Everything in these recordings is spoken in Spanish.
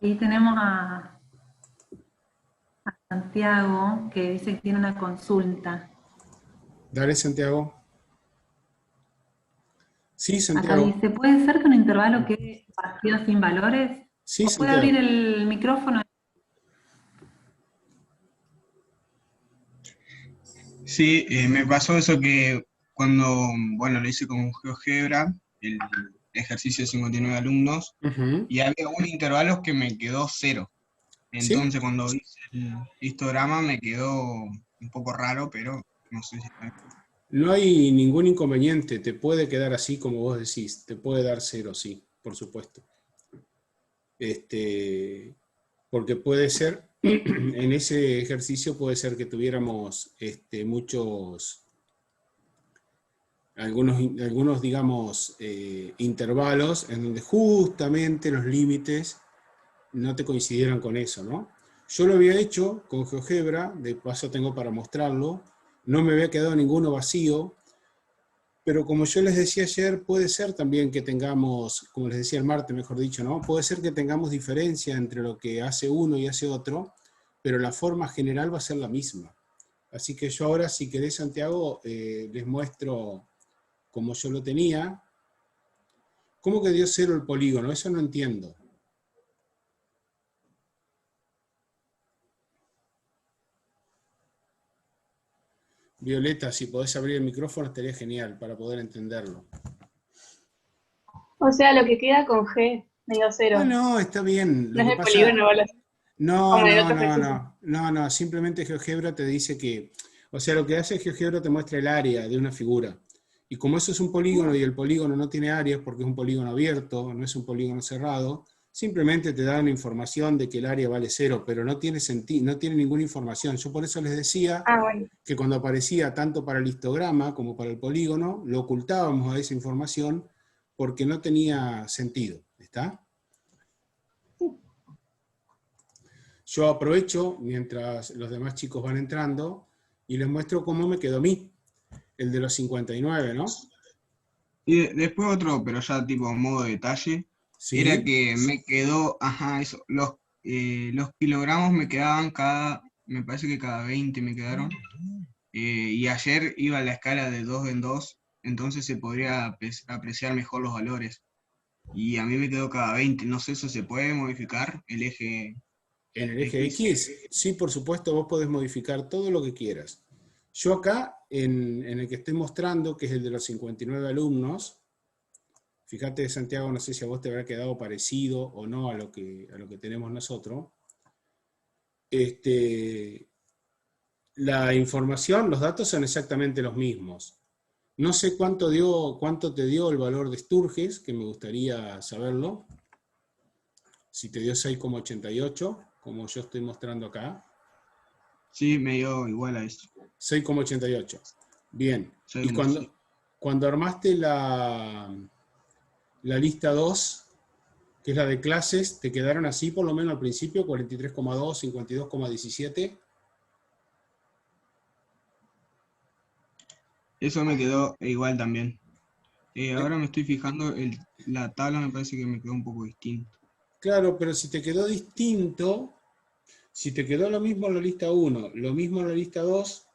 Ahí tenemos a Santiago que dice que tiene una consulta. Dale, Santiago. Sí, Acá Santiago. dice, ¿puede ser que un intervalo quede vacío sin valores? Sí, ¿O puede abrir Santiago. el micrófono? Sí, me pasó eso que cuando, bueno, lo hice con GeoGebra, el ejercicio de 59 alumnos, Ujú. y había un intervalo que me quedó cero. ¿Sí? Entonces cuando hice el histograma me quedó un poco raro, pero no sé si está bien. No hay ningún inconveniente. Te puede quedar así como vos decís. Te puede dar cero, sí, por supuesto. Este, porque puede ser, en ese ejercicio puede ser que tuviéramos algunos digamos, intervalos en donde justamente los límites no te coincidieran con eso, ¿no? Yo lo había hecho con GeoGebra, de paso tengo para mostrarlo, no me había quedado ninguno vacío, pero como yo les decía ayer, puede ser también que tengamos, como les decía el martes, mejor dicho, ¿no? Puede ser que tengamos diferencia entre lo que hace uno y hace otro, pero la forma general va a ser la misma. Así que yo ahora, si querés, Santiago, les muestro como yo lo tenía. ¿Cómo que dio cero el polígono? Eso no entiendo. Violeta, si podés abrir el micrófono estaría genial para poder entenderlo. O sea, lo que queda con G, medio Ah, cero. no, está bien. No Lo es que el pasa, polígono, no, como en el no, otro no, ejercicio. no, no, no, simplemente GeoGebra te dice que, o sea, lo que hace GeoGebra te muestra el área de una figura. Y como eso es un polígono y el polígono no tiene áreas porque es un polígono abierto, no es un polígono cerrado, simplemente te da una información de que el área vale cero, pero no tiene sentido, no tiene ninguna información. Yo por eso les decía Ah, bueno. que cuando aparecía tanto para el histograma como para el polígono, lo ocultábamos a esa información porque no tenía sentido. ¿Está? Yo aprovecho mientras los demás chicos van entrando y les muestro cómo me quedó a mí, el de los 59, ¿no? Y después otro, pero ya tipo modo detalle, era Sí, que me quedó, ajá, eso, los kilogramos me quedaban me parece que cada 20 me quedaron. Y ayer iba a la escala de 2 en 2, entonces se podría apreciar mejor los valores. Y a mí me quedó cada 20, no sé, ¿eso se puede modificar? El eje en el eje X. X, sí, por supuesto, vos podés modificar todo lo que quieras. Yo acá, en el que estoy mostrando, que es el de los 59 alumnos, fíjate, Santiago, no sé si a vos te habrá quedado parecido o no a lo que tenemos nosotros. Este, la información, los datos son exactamente los mismos. No sé cuánto te dio el valor de Sturges, que me gustaría saberlo. Si te dio 6,88, como yo estoy mostrando acá. Sí, me dio igual a eso. 6,88. Bien. Soy Y como sí. cuando armaste la lista 2, que es la de clases, te quedaron así por lo menos al principio, 43,2, 52,17. Eso me quedó igual también. Ahora me estoy fijando, la tabla me parece que me quedó un poco distinta. Claro, pero si te quedó distinto, si te quedó lo mismo en la lista 1, lo mismo en la lista 2,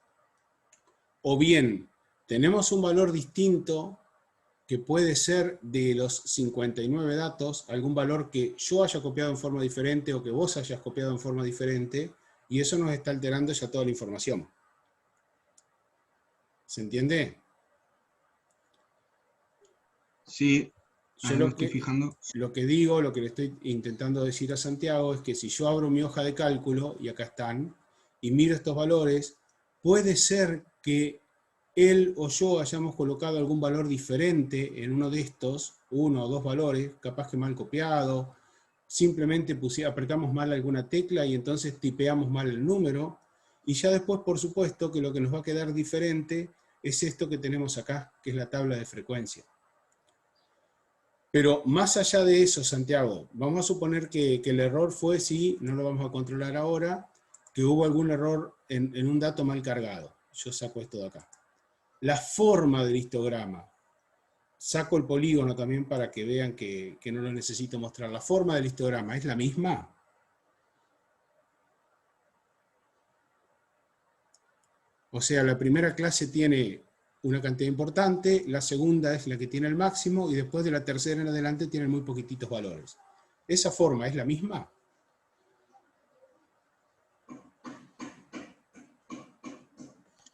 o bien tenemos un valor distinto que puede ser de los 59 datos, algún valor que yo haya copiado en forma diferente o que vos hayas copiado en forma diferente, y eso nos está alterando ya toda la información. ¿Se entiende? Sí, Yo ahí me estoy fijando. lo que digo, lo que le estoy intentando decir a Santiago es que si yo abro mi hoja de cálculo, y acá están, y miro estos valores, puede ser que él o yo hayamos colocado algún valor diferente en uno de estos, uno o dos valores, capaz que mal copiado, simplemente apretamos mal alguna tecla y entonces tipeamos mal el número, y ya después, por supuesto, que lo que nos va a quedar diferente es esto que tenemos acá, que es la tabla de frecuencia. Pero más allá de eso, Santiago, vamos a suponer que el error fue, sí, no lo vamos a controlar ahora, que hubo algún error en un dato mal cargado. Yo saco esto de acá. La forma del histograma. Saco el polígono también para que vean que no lo necesito mostrar. La forma del histograma es la misma. O sea, la primera clase tiene una cantidad importante, la segunda es la que tiene el máximo, y después de la tercera en adelante tienen muy poquititos valores. ¿Esa forma es la misma?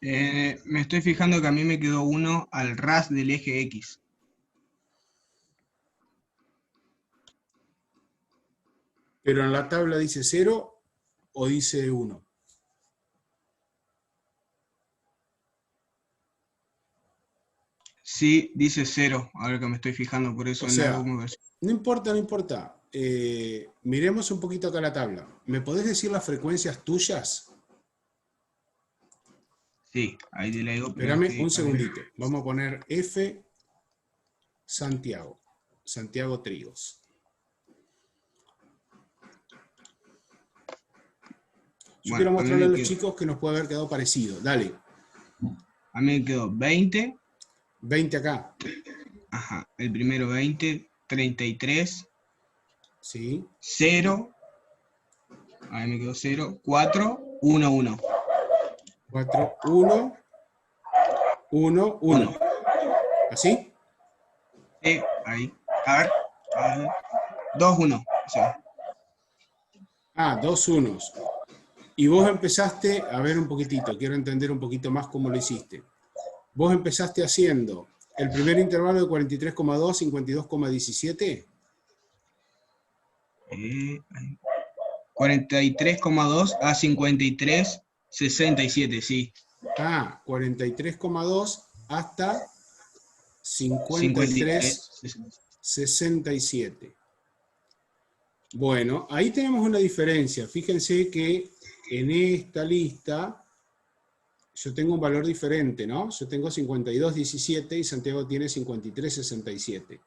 Me estoy fijando que a mí me quedó 1 al ras del eje X. Pero en la tabla dice 0 o dice 1. Sí, dice 0, ahora que me estoy fijando, por eso O en la sea, última versión. no importa, no importa. Miremos un poquito acá la tabla. ¿Me podés decir las frecuencias tuyas? Sí, ahí te la digo, pero Espérame es que, un a ver. segundito. Vamos a poner F Santiago. Santiago Trigos. Yo Bueno, quiero a mí mostrarle a me los quedó, chicos que nos puede haber quedado parecido. Dale, a mí me quedó 20, 20 acá. ajá, el primero 20, 33, ¿Sí? 0, ahí me quedó 0, 4, 1, 1. 4, 1, 1, 1. ¿Así? Sí, ahí. A ver. 2, 1. O sea, Ah, 2 unos. Y vos empezaste, a ver un poquitito, quiero entender un poquito más cómo lo hiciste. Vos empezaste haciendo el primer intervalo de 43,2, 52,17. 43,2 a 53, 67, sí. Ah, 43,2 hasta 53, 53,67. Bueno, ahí tenemos una diferencia. Fíjense que en esta lista yo tengo un valor diferente, ¿no? Yo tengo 52,17 y Santiago tiene 53,67.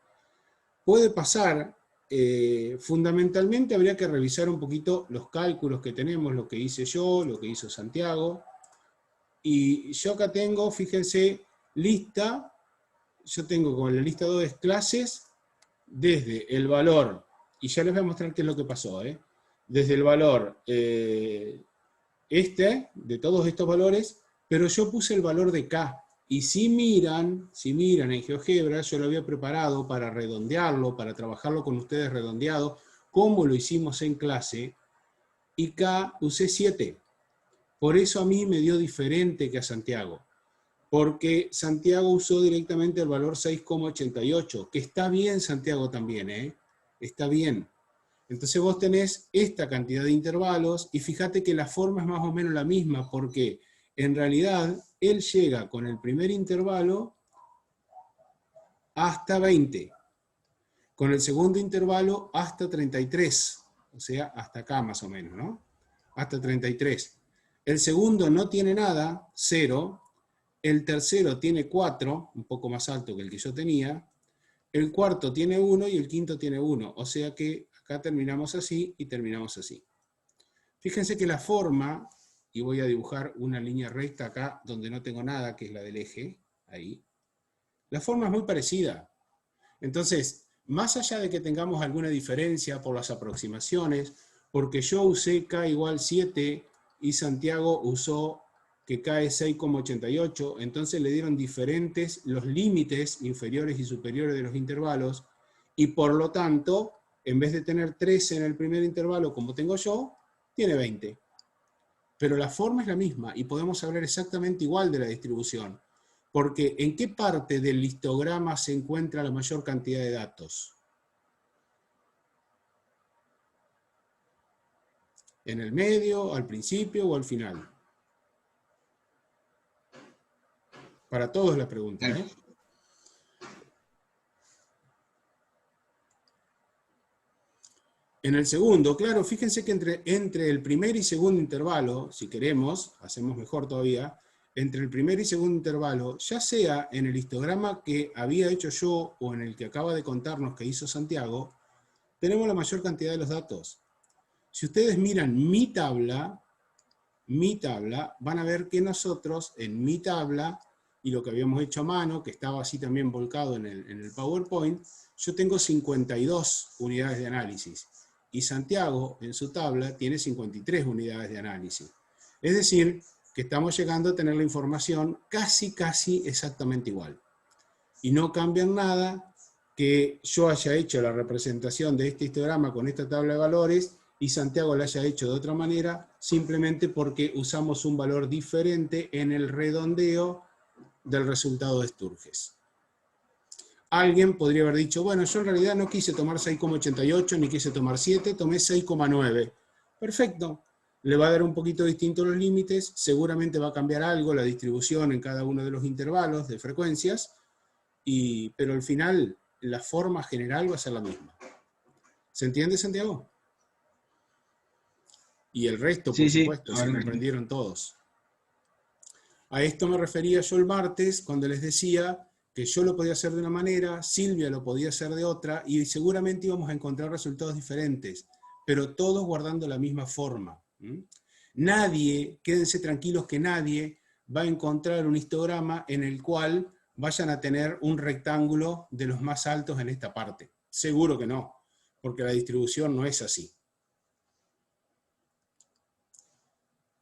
Puede pasar, fundamentalmente habría que revisar un poquito los cálculos que tenemos, lo que hice yo, lo que hizo Santiago. Y yo acá tengo, fíjense, lista, yo tengo con la lista 2 clases, desde el valor, y ya les voy a mostrar qué es lo que pasó, desde el valor de todos estos valores, pero yo puse el valor de K. Y si miran en GeoGebra, yo lo había preparado para redondearlo, para trabajarlo con ustedes redondeado, como lo hicimos en clase, y K usé 7. Por eso a mí me dio diferente que a Santiago, porque Santiago usó directamente el valor 6,88, que está bien Santiago también, está bien. Entonces vos tenés esta cantidad de intervalos y fíjate que la forma es más o menos la misma, porque en realidad él llega con el primer intervalo hasta 20, con el segundo intervalo hasta 33, o sea, hasta acá más o menos, ¿no? Hasta 33. El segundo no tiene nada, 0. El tercero tiene 4, un poco más alto que el que yo tenía. El cuarto tiene 1 y el quinto tiene 1. O sea que acá terminamos así y terminamos así. Fíjense que la forma, y voy a dibujar una línea recta acá donde no tengo nada, que es la del eje, ahí. La forma es muy parecida. Entonces, más allá de que tengamos alguna diferencia por las aproximaciones, porque yo usé K igual 7 y Santiago usó que K es 6,88, entonces le dieron diferentes los límites inferiores y superiores de los intervalos, y por lo tanto, en vez de tener 13 en el primer intervalo como tengo yo, tiene 20. Pero la forma es la misma y podemos hablar exactamente igual de la distribución. Porque ¿en qué parte del histograma se encuentra la mayor cantidad de datos? ¿En el medio, al principio o al final? Para todos la pregunta, ¿eh? En el segundo, claro, fíjense que entre el primer y segundo intervalo, si queremos, hacemos mejor todavía, entre el primer y segundo intervalo, ya sea en el histograma que había hecho yo o en el que acaba de contarnos que hizo Santiago, tenemos la mayor cantidad de los datos. Si ustedes miran mi tabla, van a ver que nosotros en mi tabla, y lo que habíamos hecho a mano, que estaba así también volcado en el PowerPoint, yo tengo 52 unidades de análisis. Y Santiago, en su tabla, tiene 53 unidades de análisis. Es decir, que estamos llegando a tener la información casi exactamente igual. Y no cambian nada que yo haya hecho la representación de este histograma con esta tabla de valores y Santiago la haya hecho de otra manera, simplemente porque usamos un valor diferente en el redondeo del resultado de Sturges. Alguien podría haber dicho, bueno, yo en realidad no quise tomar 6,88 ni quise tomar 7, tomé 6,9. Perfecto. Le va a dar un poquito distinto los límites, seguramente va a cambiar algo la distribución en cada uno de los intervalos de frecuencias, pero al final la forma general va a ser la misma. ¿Se entiende, Santiago? Y el resto, por supuesto, se comprendieron todos. A esto me refería yo el martes, cuando les decía que yo lo podía hacer de una manera, Silvia lo podía hacer de otra, y seguramente íbamos a encontrar resultados diferentes, pero todos guardando la misma forma. Nadie, quédense tranquilos que nadie va a encontrar un histograma en el cual vayan a tener un rectángulo de los más altos en esta parte. Seguro que no, porque la distribución no es así.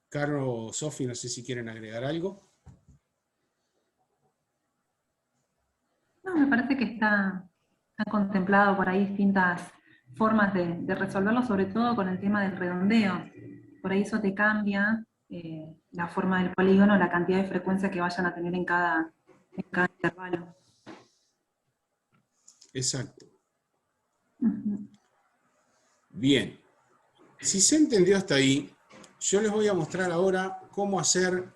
Caro, Sofi, no sé si quieren agregar algo. No, me parece que está contemplado por ahí distintas formas de resolverlo, sobre todo con el tema del redondeo. Por ahí eso te cambia la forma del polígono, la cantidad de frecuencias que vayan a tener en cada intervalo. Exacto. Bien. Si se entendió hasta ahí, yo les voy a mostrar ahora cómo hacer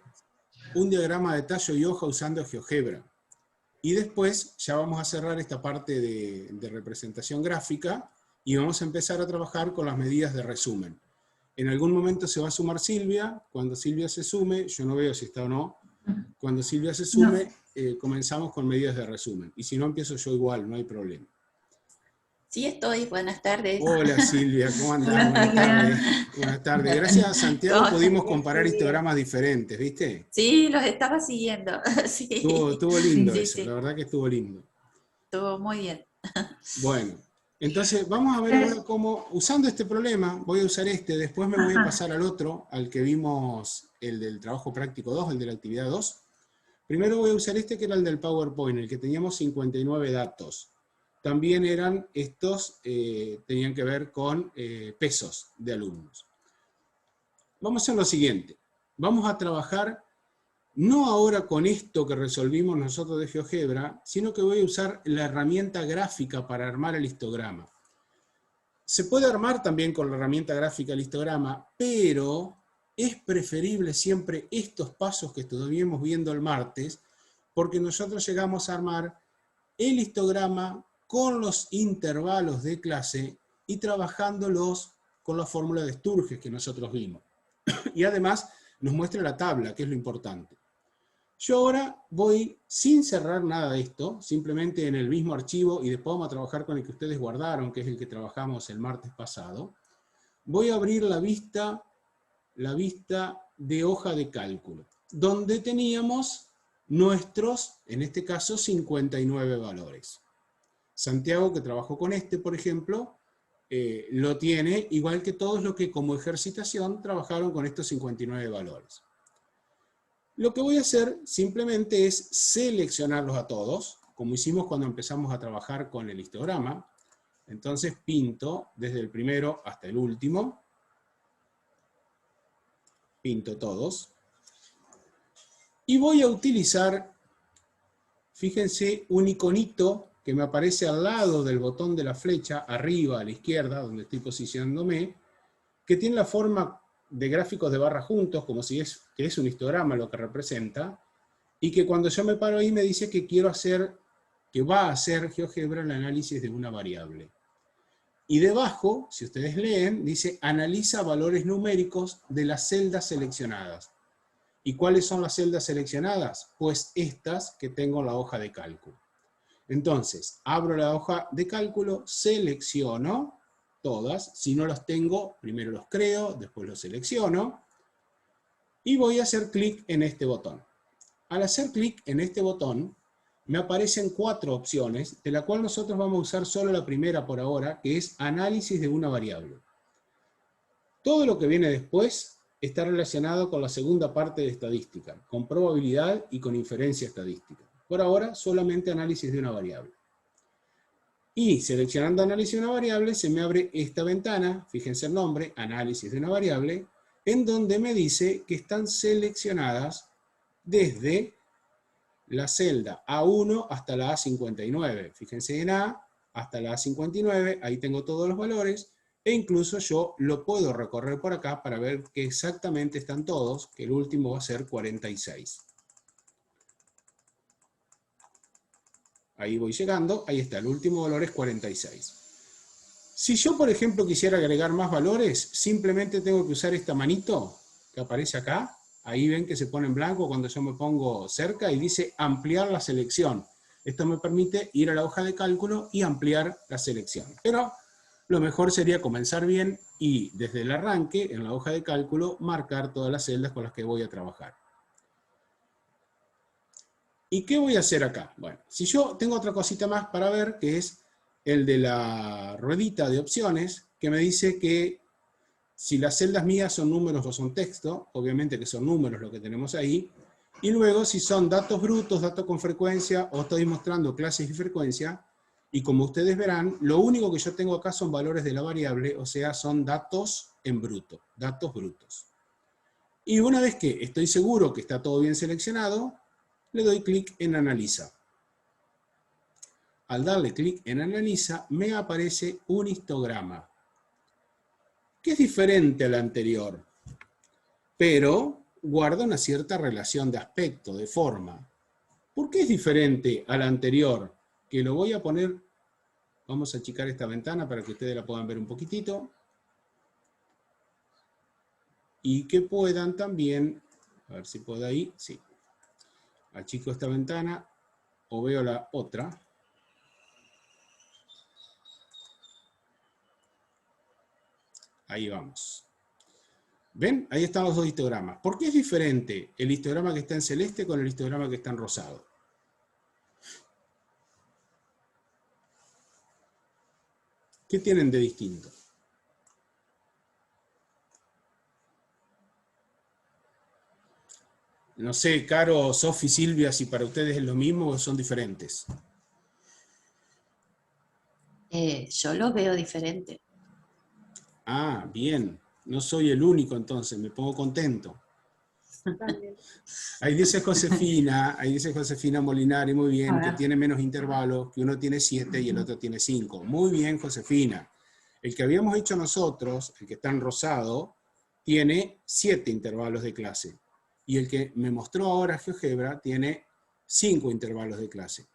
un diagrama de tallo y hoja usando GeoGebra. Y después ya vamos a cerrar esta parte de representación gráfica y vamos a empezar a trabajar con las medidas de resumen. En algún momento se va a sumar Silvia. Cuando Silvia se sume, yo no veo si está o no, cuando Silvia se sume, comenzamos con medidas de resumen. Y si no, empiezo yo igual, no hay problema. Sí, estoy. Buenas tardes. Hola Silvia, ¿cómo andás? Buenas tardes. Buenas tardes. Gracias a Santiago pudimos comparar histogramas diferentes, ¿viste? Sí, los estaba siguiendo. Sí. Estuvo lindo Sí, eso, sí. la verdad que estuvo lindo. Estuvo muy bien. Bueno, entonces vamos a ver ahora cómo, usando este problema, voy a usar después me voy a pasar al otro, al que vimos, el del trabajo práctico 2, el de la actividad 2. Primero voy a usar que era el del PowerPoint, el que teníamos 59 datos. También eran estos, tenían que ver con pesos de alumnos. Vamos a hacer lo siguiente. Vamos a trabajar no ahora con esto que resolvimos nosotros de GeoGebra, sino que voy a usar la herramienta gráfica para armar el histograma. Se puede armar también con la herramienta gráfica el histograma, pero es preferible siempre estos pasos que estuvimos viendo el martes, porque nosotros llegamos a armar el histograma con los intervalos de clase y trabajándolos con la fórmula de Sturges que nosotros vimos. Y además nos muestra la tabla, que es lo importante. Yo ahora voy, sin cerrar nada de esto, simplemente en el mismo archivo, y después vamos a trabajar con el que ustedes guardaron, que es el que trabajamos el martes pasado, voy a abrir la vista de hoja de cálculo, donde teníamos nuestros, en este caso, 59 valores. Santiago, que trabajó con por ejemplo, lo tiene, igual que todos los que como ejercitación trabajaron con estos 59 valores. Lo que voy a hacer simplemente es seleccionarlos a todos, como hicimos cuando empezamos a trabajar con el histograma. Entonces pinto desde el primero hasta el último. Pinto todos. Y voy a utilizar, fíjense, un iconito que me aparece al lado del botón de la flecha, arriba a la izquierda, donde estoy posicionándome, que tiene la forma de gráficos de barra juntos, como si que es un histograma lo que representa, y que cuando yo me paro ahí me dice que va a hacer GeoGebra el análisis de una variable. Y debajo, si ustedes leen, dice analiza valores numéricos de las celdas seleccionadas. ¿Y cuáles son las celdas seleccionadas? Pues estas que tengo en la hoja de cálculo. Entonces, abro la hoja de cálculo, selecciono todas. Si no los tengo, primero los creo, después los selecciono. Y voy a hacer clic en este botón. Al hacer clic en este botón, me aparecen 4 opciones, de la cual nosotros vamos a usar solo la primera por ahora, que es análisis de una variable. Todo lo que viene después está relacionado con la segunda parte de estadística, con probabilidad y con inferencia estadística. Por ahora, solamente análisis de una variable. Y seleccionando análisis de una variable, se me abre esta ventana, fíjense el nombre, análisis de una variable, en donde me dice que están seleccionadas desde la celda A1 hasta la A59. Fíjense en A hasta la A59, ahí tengo todos los valores, e incluso yo lo puedo recorrer por acá para ver que exactamente están todos, que el último va a ser 46. Ahí voy llegando, ahí está, el último valor es 46. Si yo, por ejemplo, quisiera agregar más valores, simplemente tengo que usar esta manito que aparece acá. Ahí ven que se pone en blanco cuando yo me pongo cerca y dice ampliar la selección. Esto me permite ir a la hoja de cálculo y ampliar la selección. Pero lo mejor sería comenzar bien y desde el arranque, en la hoja de cálculo, marcar todas las celdas con las que voy a trabajar. ¿Y qué voy a hacer acá? Bueno, si yo tengo otra cosita más para ver, que es el de la ruedita de opciones, que me dice que si las celdas mías son números o son texto, obviamente que son números lo que tenemos ahí, y luego si son datos brutos, datos con frecuencia, o estoy mostrando clases y frecuencia, y como ustedes verán, lo único que yo tengo acá son valores de la variable, o sea, son datos en bruto, datos brutos. Y una vez que estoy seguro que está todo bien seleccionado, le doy clic en Analiza. Al darle clic en Analiza, me aparece un histograma, que es diferente al anterior, pero guarda una cierta relación de aspecto, de forma. ¿Por qué es diferente al anterior? Que lo voy a poner, vamos a achicar esta ventana para que ustedes la puedan ver un poquitito, y que puedan también, a ver si puedo ahí, sí. Achico esta ventana, o veo la otra. Ahí vamos. ¿Ven? Ahí están los dos histogramas. ¿Por qué es diferente el histograma que está en celeste con el histograma que está en rosado? ¿Qué tienen de distinto? No sé, Caro, Sofi, Silvia, si para ustedes es lo mismo o son diferentes. Yo lo veo diferente. Ah, bien. No soy el único entonces, me pongo contento. También. Ahí dice Josefina Molinari, muy bien, que tiene menos intervalos, que uno tiene 7 y el otro tiene 5. Muy bien, Josefina. El que habíamos hecho nosotros, el que está en rosado, tiene 7 intervalos de clase. Y el que me mostró ahora GeoGebra tiene 5 intervalos de clase.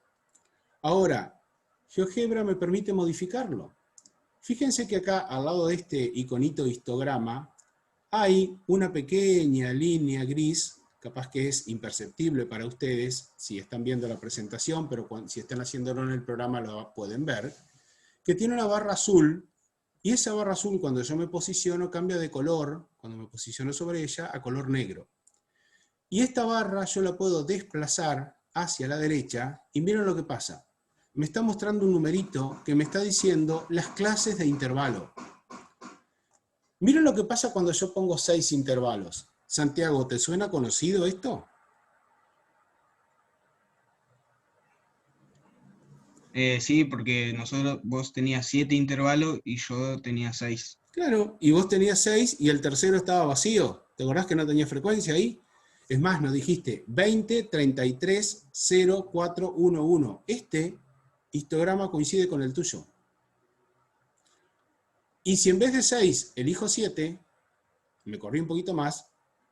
Ahora, GeoGebra me permite modificarlo. Fíjense que acá, al lado de este iconito histograma, hay una pequeña línea gris, capaz que es imperceptible para ustedes si están viendo la presentación, pero si están haciéndolo en el programa lo pueden ver, que tiene una barra azul, y esa barra azul cuando yo me posiciono cambia de color, cuando me posiciono sobre ella, a color negro. Y esta barra yo la puedo desplazar hacia la derecha, y miren lo que pasa. Me está mostrando un numerito que me está diciendo las clases de intervalo. Miren lo que pasa cuando yo pongo 6 intervalos. Santiago, ¿te suena conocido esto? Sí, porque vos tenías 7 intervalos y yo tenía 6. Claro, y vos tenías 6 y el tercero estaba vacío. ¿Te acordás que no tenía frecuencia ahí? Es más, nos dijiste 20, 33, 0, 4, 1, 1. Este histograma coincide con el tuyo. Y si en vez de 6 elijo 7, me corrí un poquito más,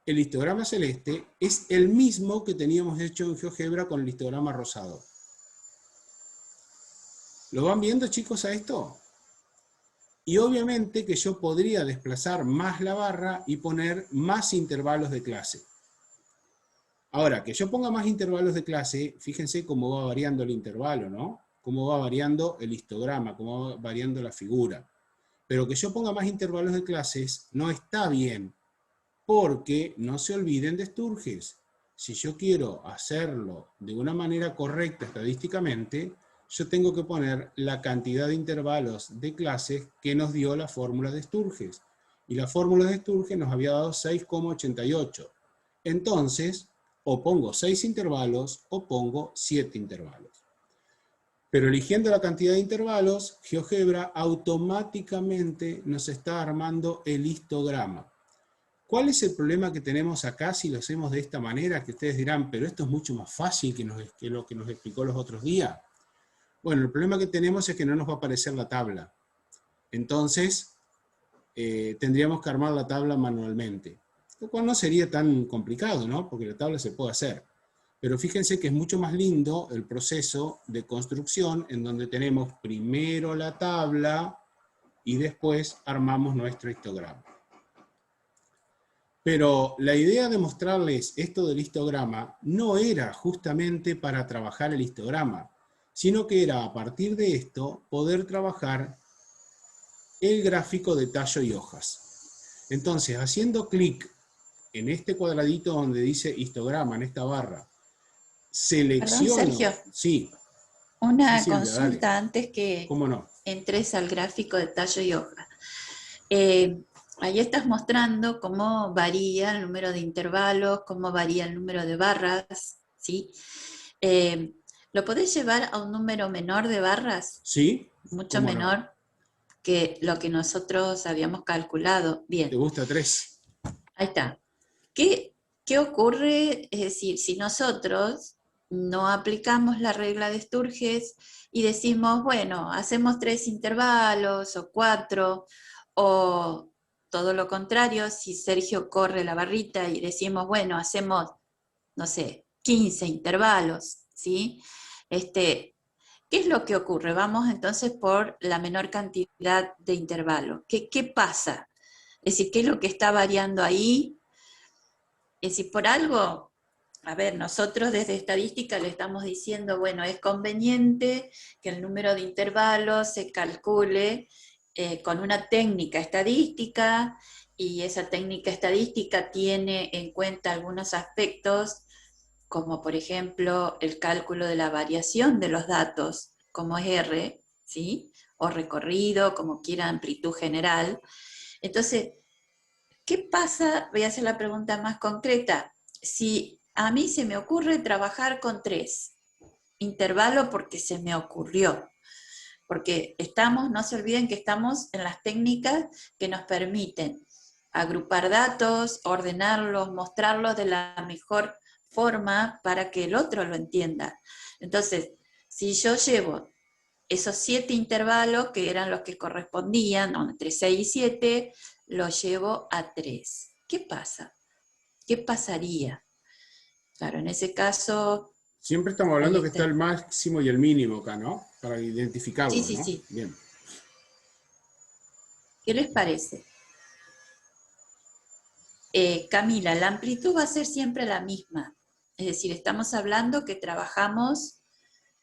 el histograma celeste es el mismo que teníamos hecho en GeoGebra con el histograma rosado. ¿Lo van viendo, chicos, a esto? Y obviamente que yo podría desplazar más la barra y poner más intervalos de clase. Ahora, que yo ponga más intervalos de clase, fíjense cómo va variando el intervalo, ¿no? Cómo va variando el histograma, cómo va variando la figura. Pero que yo ponga más intervalos de clases no está bien, porque no se olviden de Sturges. Si yo quiero hacerlo de una manera correcta estadísticamente, yo tengo que poner la cantidad de intervalos de clases que nos dio la fórmula de Sturges. y la fórmula de Sturge nos había dado 6,88. Entonces, o pongo 6 intervalos o pongo 7 intervalos. Pero eligiendo la cantidad de intervalos, GeoGebra automáticamente nos está armando el histograma. ¿Cuál es el problema que tenemos acá si lo hacemos de esta manera? Que ustedes dirán, pero esto es mucho más fácil que lo que nos explicó los otros días. Bueno, el problema que tenemos es que no nos va a aparecer la tabla. Entonces, tendríamos que armar la tabla manualmente. Lo cual no sería tan complicado, ¿no? Porque la tabla se puede hacer. Pero fíjense que es mucho más lindo el proceso de construcción en donde tenemos primero la tabla y después armamos nuestro histograma. Pero la idea de mostrarles esto del histograma no era justamente para trabajar el histograma, sino que era a partir de esto poder trabajar el gráfico de tallo y hojas. Entonces, haciendo clic en este cuadradito donde dice histograma, en esta barra, selecciono... Perdón, Sergio. Sí. Una Sí, Silvia, consulta dale. antes que ¿Cómo no? entres al gráfico de tallo y hoja. Ahí estás mostrando cómo varía el número de intervalos, cómo varía el número de barras, ¿sí? ¿Lo podés llevar a un número menor de barras? Sí. Mucho ¿Cómo menor no? que lo que nosotros habíamos calculado. Bien. ¿Te gusta 3? Ahí está. ¿Qué ocurre? Es decir, si nosotros no aplicamos la regla de Sturges y decimos, bueno, hacemos 3 intervalos o 4, o todo lo contrario, si Sergio corre la barrita y decimos, bueno, hacemos, no sé, 15 intervalos, ¿sí? ¿Qué es lo que ocurre? Vamos entonces por la menor cantidad de intervalos. ¿Qué pasa? Es decir, ¿qué es lo que está variando ahí? Es decir, por algo, a ver, nosotros desde estadística le estamos diciendo, bueno, es conveniente que el número de intervalos se calcule con una técnica estadística, y esa técnica estadística tiene en cuenta algunos aspectos, como por ejemplo el cálculo de la variación de los datos, como es R, ¿sí? O recorrido, como quiera, amplitud general. Entonces, ¿qué pasa? Voy a hacer la pregunta más concreta. Si a mí se me ocurre trabajar con 3 intervalos porque se me ocurrió, porque no se olviden que estamos en las técnicas que nos permiten agrupar datos, ordenarlos, mostrarlos de la mejor forma para que el otro lo entienda. Entonces, si yo llevo esos 7 intervalos, que eran los que correspondían, entre 6 y 7, los llevo a 3. ¿Qué pasa? ¿Qué pasaría? Claro, en ese caso... Siempre estamos hablando que está el máximo y el mínimo acá, ¿no? Para identificarlo, sí, sí, ¿no? sí. Bien. ¿Qué les parece? Camila, la amplitud va a ser siempre la misma. Es decir, estamos hablando que trabajamos,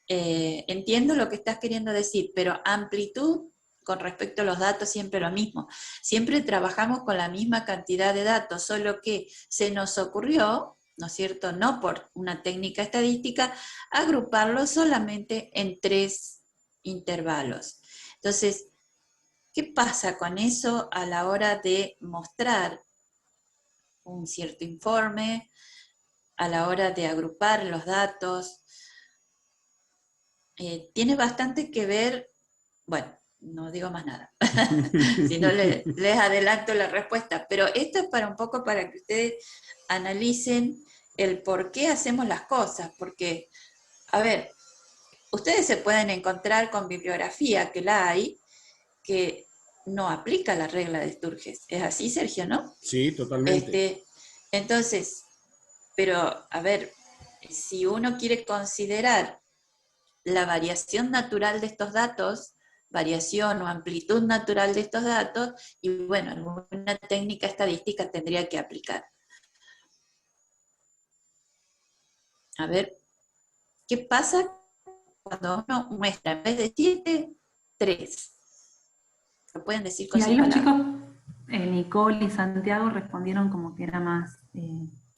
entiendo lo que estás queriendo decir, pero amplitud con respecto a los datos siempre lo mismo. Siempre trabajamos con la misma cantidad de datos, solo que se nos ocurrió, ¿no es cierto?, no por una técnica estadística, agruparlo solamente en 3 intervalos. Entonces, ¿qué pasa con eso a la hora de mostrar un cierto informe, a la hora de agrupar los datos? Tiene bastante que ver, bueno, no digo más nada, si no les adelanto la respuesta, pero esto es para un poco para que ustedes analicen el por qué hacemos las cosas, porque, a ver, ustedes se pueden encontrar con bibliografía, que la hay, que no aplica la regla de Sturges. ¿Es así, Sergio, no? Sí, totalmente. Entonces, pero, a ver, si uno quiere considerar la variación natural de estos datos, variación o amplitud natural de estos datos, y bueno, alguna técnica estadística tendría que aplicar. A ver, ¿qué pasa cuando uno muestra en vez de 7, 3? ¿Lo pueden decir con Y sus ahí los palabras? chicos, Nicole y Santiago, respondieron como que era más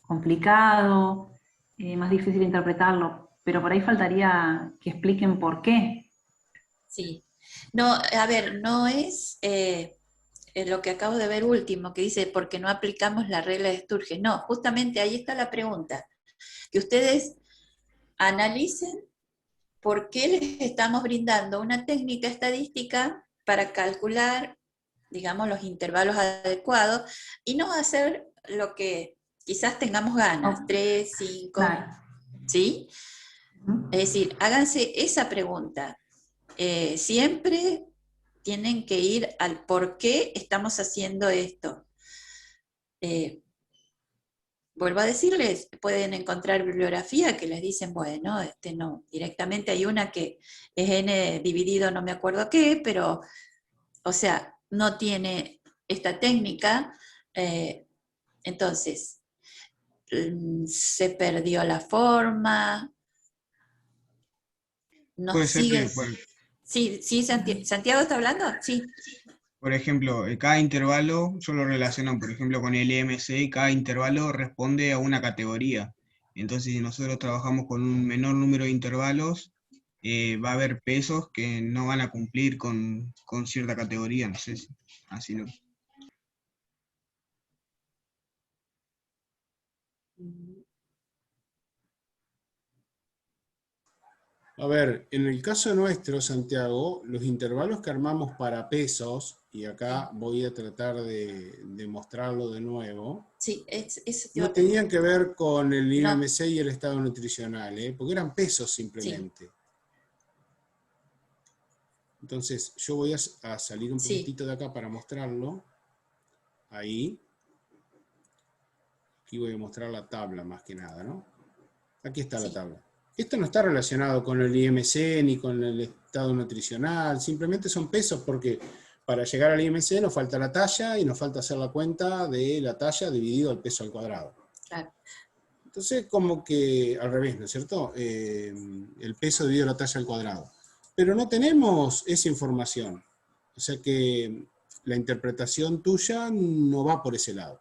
complicado, más difícil de interpretarlo, pero por ahí faltaría que expliquen por qué. Sí. No, a ver, no es... lo que acabo de ver último, que dice, porque no aplicamos la regla de Sturges. No, justamente ahí está la pregunta. Que ustedes analicen por qué les estamos brindando una técnica estadística para calcular, digamos, los intervalos adecuados y no hacer lo que quizás tengamos ganas, 3, 5, Claro. ¿sí? Es decir, háganse esa pregunta. Siempre tienen que ir al por qué estamos haciendo esto. Vuelvo a decirles, pueden encontrar bibliografía que les dicen, bueno, no, directamente hay una que es n dividido no me acuerdo qué, pero, o sea, no tiene esta técnica, entonces, se perdió la forma, no Puede ser sigue. que, Sí, sí, Santiago está hablando, sí. por ejemplo, cada intervalo, yo lo relaciono, por ejemplo, con el IMC, cada intervalo responde a una categoría. Entonces, si nosotros trabajamos con un menor número de intervalos, va a haber pesos que no van a cumplir con cierta categoría, no sé si así lo... A ver, en el caso nuestro, Santiago, los intervalos que armamos para pesos, y acá voy a tratar de mostrarlo de nuevo, Sí, eso te iba no a pedir. tenían que ver con el No, IMC y el estado nutricional, porque eran pesos sí, simplemente. Entonces, yo voy a salir un sí. poquitito de acá para mostrarlo. Ahí. Aquí voy a mostrar la tabla más que nada, ¿no? Aquí está la Sí. tabla. Esto no está relacionado con el IMC ni con el estado nutricional, simplemente son pesos porque para llegar al IMC nos falta la talla y nos falta hacer la cuenta de la talla dividido el peso al cuadrado. Claro. Entonces, como que al revés, ¿no es cierto? El peso dividido la talla al cuadrado. Pero no tenemos esa información. O sea que la interpretación tuya no va por ese lado.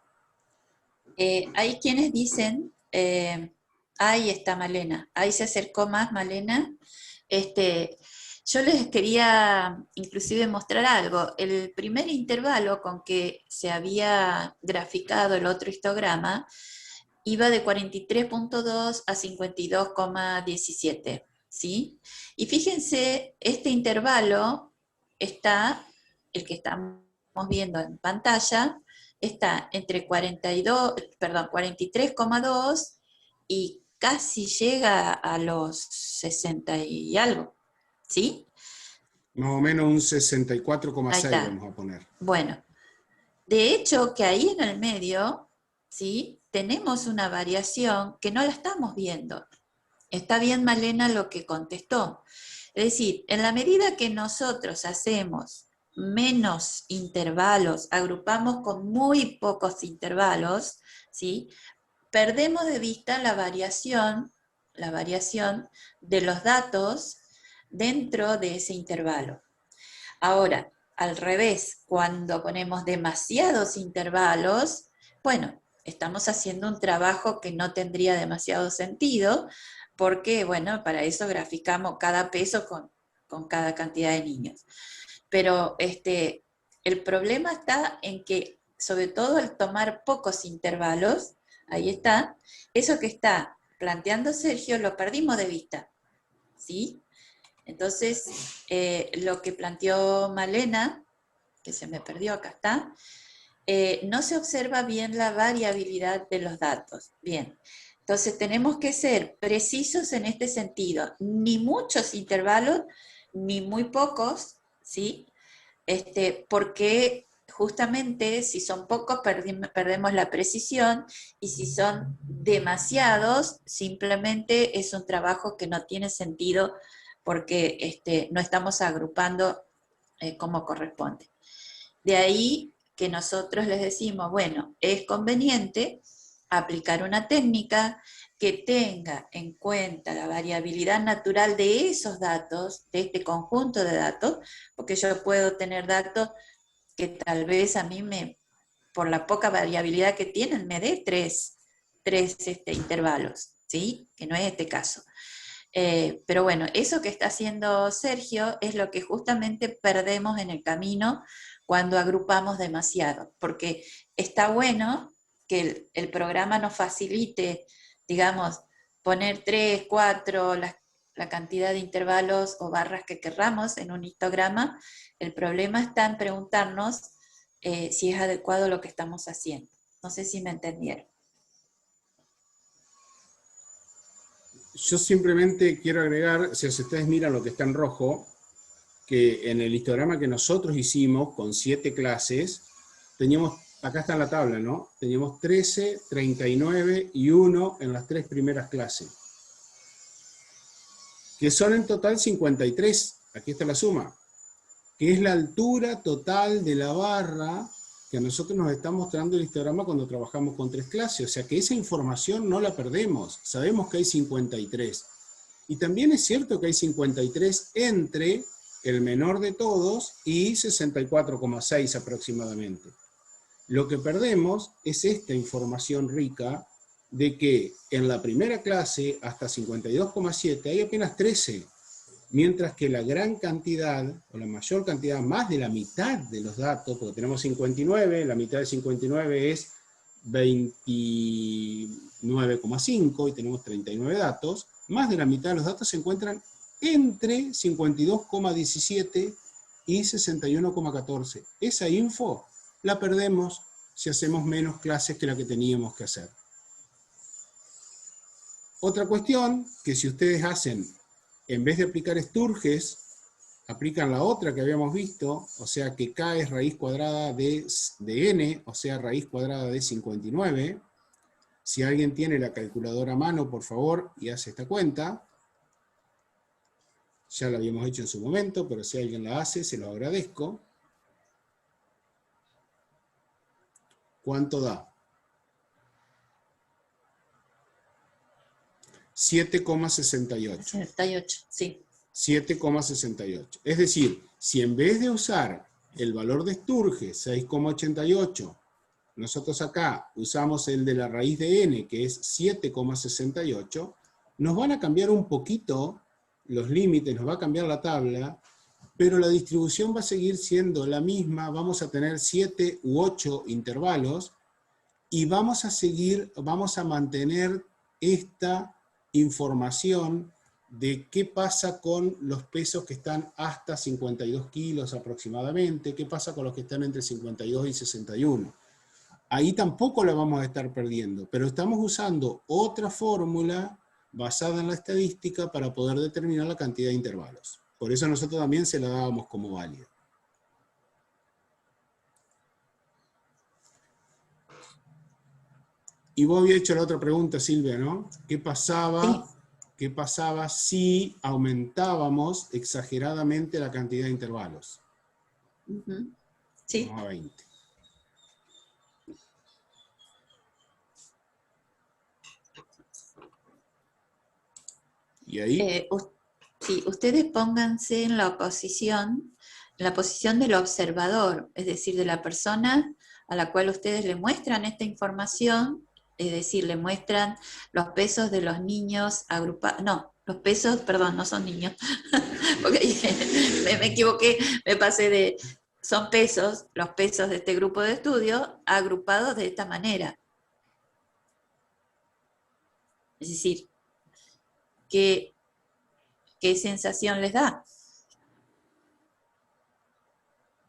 Hay quienes dicen, ahí está Malena, ahí se acercó más Malena. Yo les quería inclusive mostrar algo. El primer intervalo con que se había graficado el otro histograma iba de 43.2 a 52,17, ¿sí? Y fíjense, este intervalo está, el que estamos viendo en pantalla, está entre 43,2 y casi llega a los 60 y algo, ¿sí? Más o menos un Ahí 64,6 está. vamos a poner. Bueno, de hecho que ahí en el medio, ¿sí? Tenemos una variación que no la estamos viendo. Está bien Malena lo que contestó. Es decir, en la medida que nosotros hacemos menos intervalos, agrupamos con muy pocos intervalos, ¿sí? Perdemos de vista la variación de los datos dentro de ese intervalo. Ahora, al revés, cuando ponemos demasiados intervalos, bueno, estamos haciendo un trabajo que no tendría demasiado sentido, porque, bueno, para eso graficamos cada peso con cada cantidad de niños. Pero el problema está en que, sobre todo al tomar pocos intervalos, ahí está, eso que está planteando Sergio lo perdimos de vista, ¿sí? Entonces, lo que planteó Malena, que se me perdió, acá está, no se observa bien la variabilidad de los datos. Bien, entonces tenemos que ser precisos en este sentido, ni muchos intervalos, ni muy pocos, ¿sí? Porque justamente si son pocos perdemos la precisión y si son demasiados simplemente es un trabajo que no tiene sentido porque no estamos agrupando como corresponde. De ahí que nosotros les decimos, bueno, es conveniente aplicar una técnica que tenga en cuenta la variabilidad natural de esos datos, de este conjunto de datos, porque yo puedo tener datos que tal vez a mí por la poca variabilidad que tienen, me dé tres intervalos, ¿sí? Que no es este caso. Pero bueno, eso que está haciendo Sergio es lo que justamente perdemos en el camino cuando agrupamos demasiado, porque está bueno que el programa nos facilite, digamos, poner 3, 4, la cantidad de intervalos o barras que querramos en un histograma. El problema está en preguntarnos si es adecuado lo que estamos haciendo. No sé si me entendieron. Yo simplemente quiero agregar, si ustedes miran lo que está en rojo, que en el histograma que nosotros hicimos con 7 clases, teníamos, acá está en la tabla, ¿no? Teníamos 13, 39 y 1 en las 3 primeras clases, que son en total 53, aquí está la suma, que es la altura total de la barra que a nosotros nos está mostrando el histograma cuando trabajamos con 3 clases, o sea que esa información no la perdemos, sabemos que hay 53. Y también es cierto que hay 53 entre el menor de todos y 64,6 aproximadamente. Lo que perdemos es esta información rica de que en la primera clase hasta 52,7 hay apenas 13, mientras que la gran cantidad, o la mayor cantidad, más de la mitad de los datos, porque tenemos 59, la mitad de 59 es 29,5 y tenemos 39 datos, más de la mitad de los datos se encuentran entre 52,17 y 61,14. Esa info la perdemos si hacemos menos clases que la que teníamos que hacer. Otra cuestión, que si ustedes hacen, en vez de aplicar Sturges, aplican la otra que habíamos visto, o sea que K es raíz cuadrada de n, o sea raíz cuadrada de 59. Si alguien tiene la calculadora a mano, por favor, y hace esta cuenta. Ya la habíamos hecho en su momento, pero si alguien la hace, se lo agradezco. ¿Cuánto da? 7,68. 68, sí. 7,68. Es decir, si en vez de usar el valor de Sturges, 6,88, nosotros acá usamos el de la raíz de n, que es 7,68, nos van a cambiar un poquito los límites, nos va a cambiar la tabla, pero la distribución va a seguir siendo la misma, vamos a tener 7 u 8 intervalos, y vamos a mantener esta información de qué pasa con los pesos que están hasta 52 kilos aproximadamente, qué pasa con los que están entre 52 y 61. Ahí tampoco la vamos a estar perdiendo, pero estamos usando otra fórmula basada en la estadística para poder determinar la cantidad de intervalos. Por eso nosotros también se la dábamos como válida. Y vos habías hecho la otra pregunta, Silvia, ¿no? ¿Qué pasaba? Sí. ¿Qué pasaba si aumentábamos exageradamente la cantidad de intervalos? Sí. Vamos a 20. ¿Y ahí? Sí, ustedes pónganse en la posición del observador, es decir, de la persona a la cual ustedes le muestran esta información, es decir, le muestran los pesos de los niños agrupados, no, los pesos, perdón, no son niños, porque me equivoqué, me pasé de, son pesos, los pesos de este grupo de estudio agrupados de esta manera. Es decir, ¿qué sensación les da?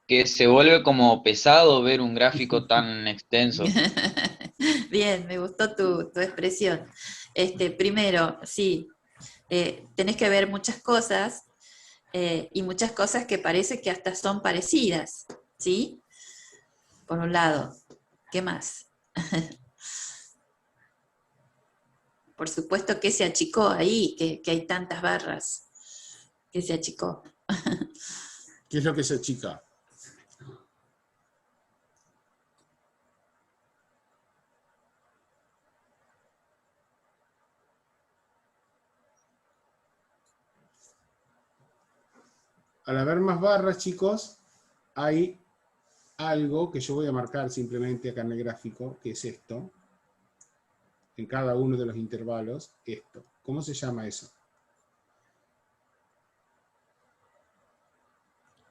Que se vuelve como pesado ver un gráfico tan extenso. Bien, me gustó tu expresión. Primero, sí, tenés que ver muchas cosas y muchas cosas que parece que hasta son parecidas, ¿sí? Por un lado. ¿Qué más? Por supuesto que se achicó ahí, que hay tantas barras, que se achicó. ¿Qué es lo que se achica? Al haber más barras, chicos, hay algo que yo voy a marcar simplemente acá en el gráfico, que es esto. En cada uno de los intervalos, esto. ¿Cómo se llama eso?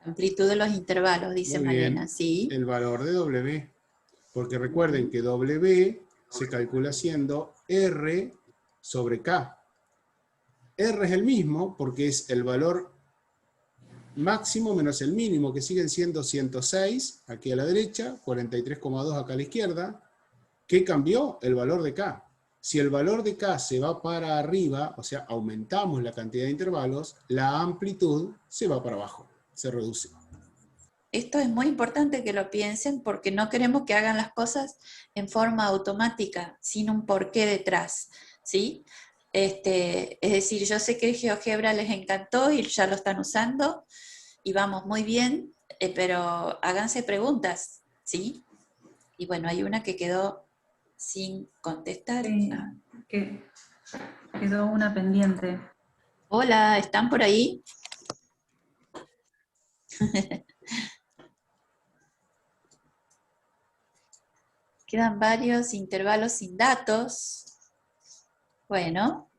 Amplitud de los intervalos, dice Muy bien. Malena, sí. El valor de W. Porque recuerden que W se calcula haciendo R sobre K. R es el mismo porque es el valor máximo menos el mínimo, que siguen siendo 106 aquí a la derecha, 43,2 acá a la izquierda. ¿Qué cambió? El valor de K. Si el valor de K se va para arriba, o sea, aumentamos la cantidad de intervalos, la amplitud se va para abajo, se reduce. Esto es muy importante que lo piensen porque no queremos que hagan las cosas en forma automática, sin un porqué detrás, ¿sí? Es decir, yo sé que el GeoGebra les encantó y ya lo están usando y vamos muy bien, pero háganse preguntas, ¿sí? Y bueno, hay una que quedó sin contestar. Sí, que quedó una pendiente. Hola, ¿están por ahí? Quedan varios intervalos sin datos. Bueno,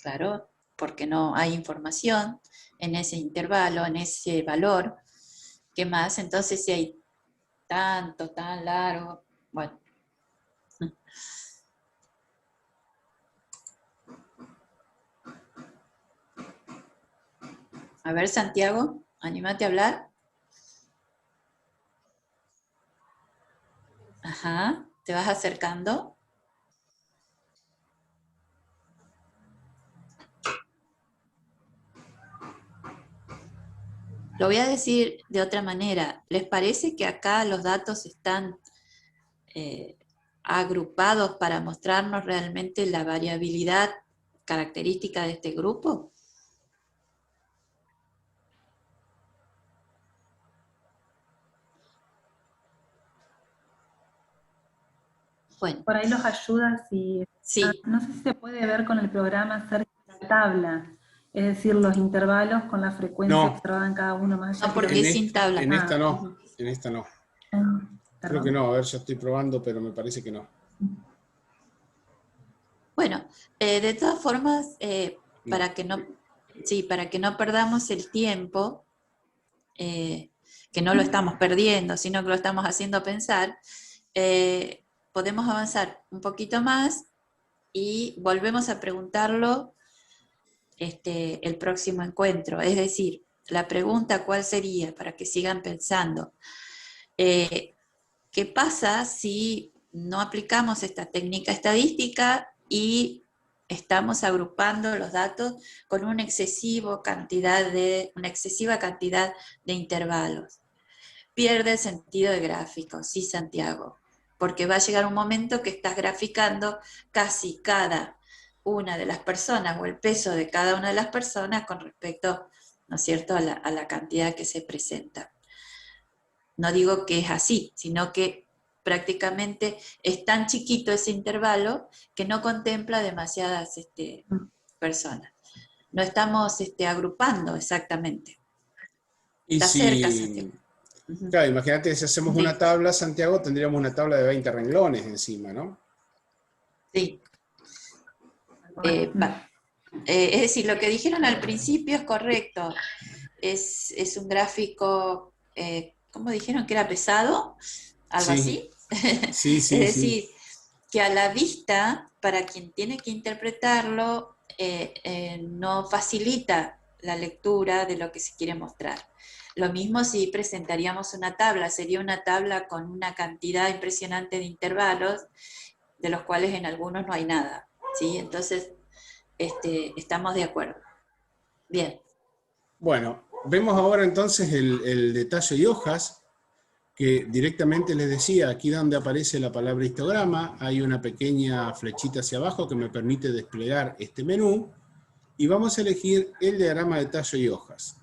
claro, porque no hay información en ese intervalo, en ese valor. ¿Qué más? Entonces, si hay tanto, tan largo, bueno. A ver, Santiago, anímate a hablar. Ajá, te vas acercando. Lo voy a decir de otra manera. ¿Les parece que acá los datos están agrupados para mostrarnos realmente la variabilidad característica de este grupo? Bueno. Por ahí los ayuda si... Sí. No sé si se puede ver con el programa hacer la tabla, es decir, los intervalos con la frecuencia No. observada en cada uno más. No, porque es sin tabla. En esta no, en esta no. Creo que no, a ver, ya estoy probando, pero me parece que no. Bueno, de todas formas, para que no perdamos el tiempo, que no lo estamos perdiendo, sino que lo estamos haciendo pensar, podemos avanzar un poquito más y volvemos a preguntarlo el próximo encuentro. Es decir, la pregunta ¿cuál sería? Para que sigan pensando. ¿Qué pasa si no aplicamos esta técnica estadística y estamos agrupando los datos con una excesiva cantidad de intervalos? Pierde el sentido de gráfico, sí, Santiago, porque va a llegar un momento que estás graficando casi cada una de las personas o el peso de cada una de las personas con respecto, ¿no es cierto?, a la cantidad que se presenta. No digo que es así, sino que prácticamente es tan chiquito ese intervalo que no contempla demasiadas personas. No estamos agrupando exactamente. Y Está cerca, Santiago. Claro, imagínate, si hacemos una tabla, Santiago, tendríamos una tabla de 20 renglones encima, ¿no? Sí. Es decir, lo que dijeron al principio es correcto. Es un gráfico, ¿cómo dijeron? ¿Que era pesado? ¿Algo así? Sí, sí, es decir, que a la vista, para quien tiene que interpretarlo, no facilita la lectura de lo que se quiere mostrar. Lo mismo si presentaríamos una tabla, sería una tabla con una cantidad impresionante de intervalos, de los cuales en algunos no hay nada, ¿sí? Entonces, estamos de acuerdo. Bien. Bueno, vemos ahora entonces el detalle y hojas, que directamente les decía, aquí donde aparece la palabra histograma, hay una pequeña flechita hacia abajo que me permite desplegar este menú, y vamos a elegir el diagrama de tallo y hojas.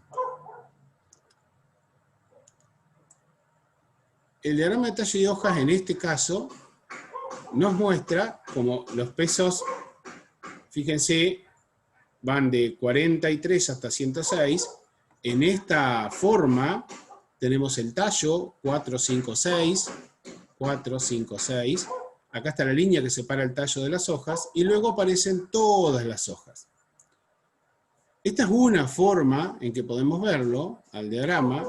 El diagrama de tallo y hojas, en este caso, nos muestra como los pesos, fíjense, van de 43 hasta 106. En esta forma tenemos el tallo 4, 5, 6, 4, 5, 6. Acá está la línea que separa el tallo de las hojas y luego aparecen todas las hojas. Esta es una forma en que podemos verlo, al diagrama.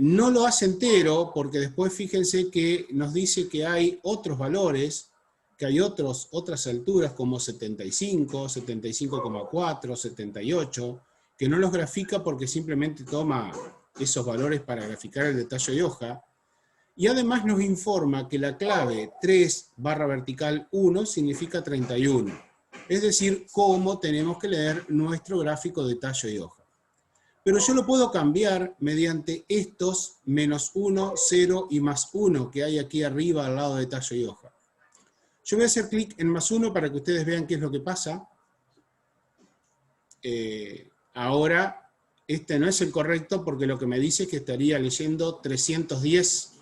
No lo hace entero, porque después fíjense que nos dice que hay otros valores, que hay otras alturas como 75, 75,4, 78, que no los grafica porque simplemente toma esos valores para graficar el detalle de hoja. Y además nos informa que la clave 3 barra vertical 1 significa 31. Es decir, cómo tenemos que leer nuestro gráfico de tallo y hoja. Pero yo lo puedo cambiar mediante estos -1, 0 y +1 que hay aquí arriba al lado de tallo y hoja. Yo voy a hacer clic en +1 para que ustedes vean qué es lo que pasa. Ahora, este no es el correcto porque lo que me dice es que estaría leyendo 310.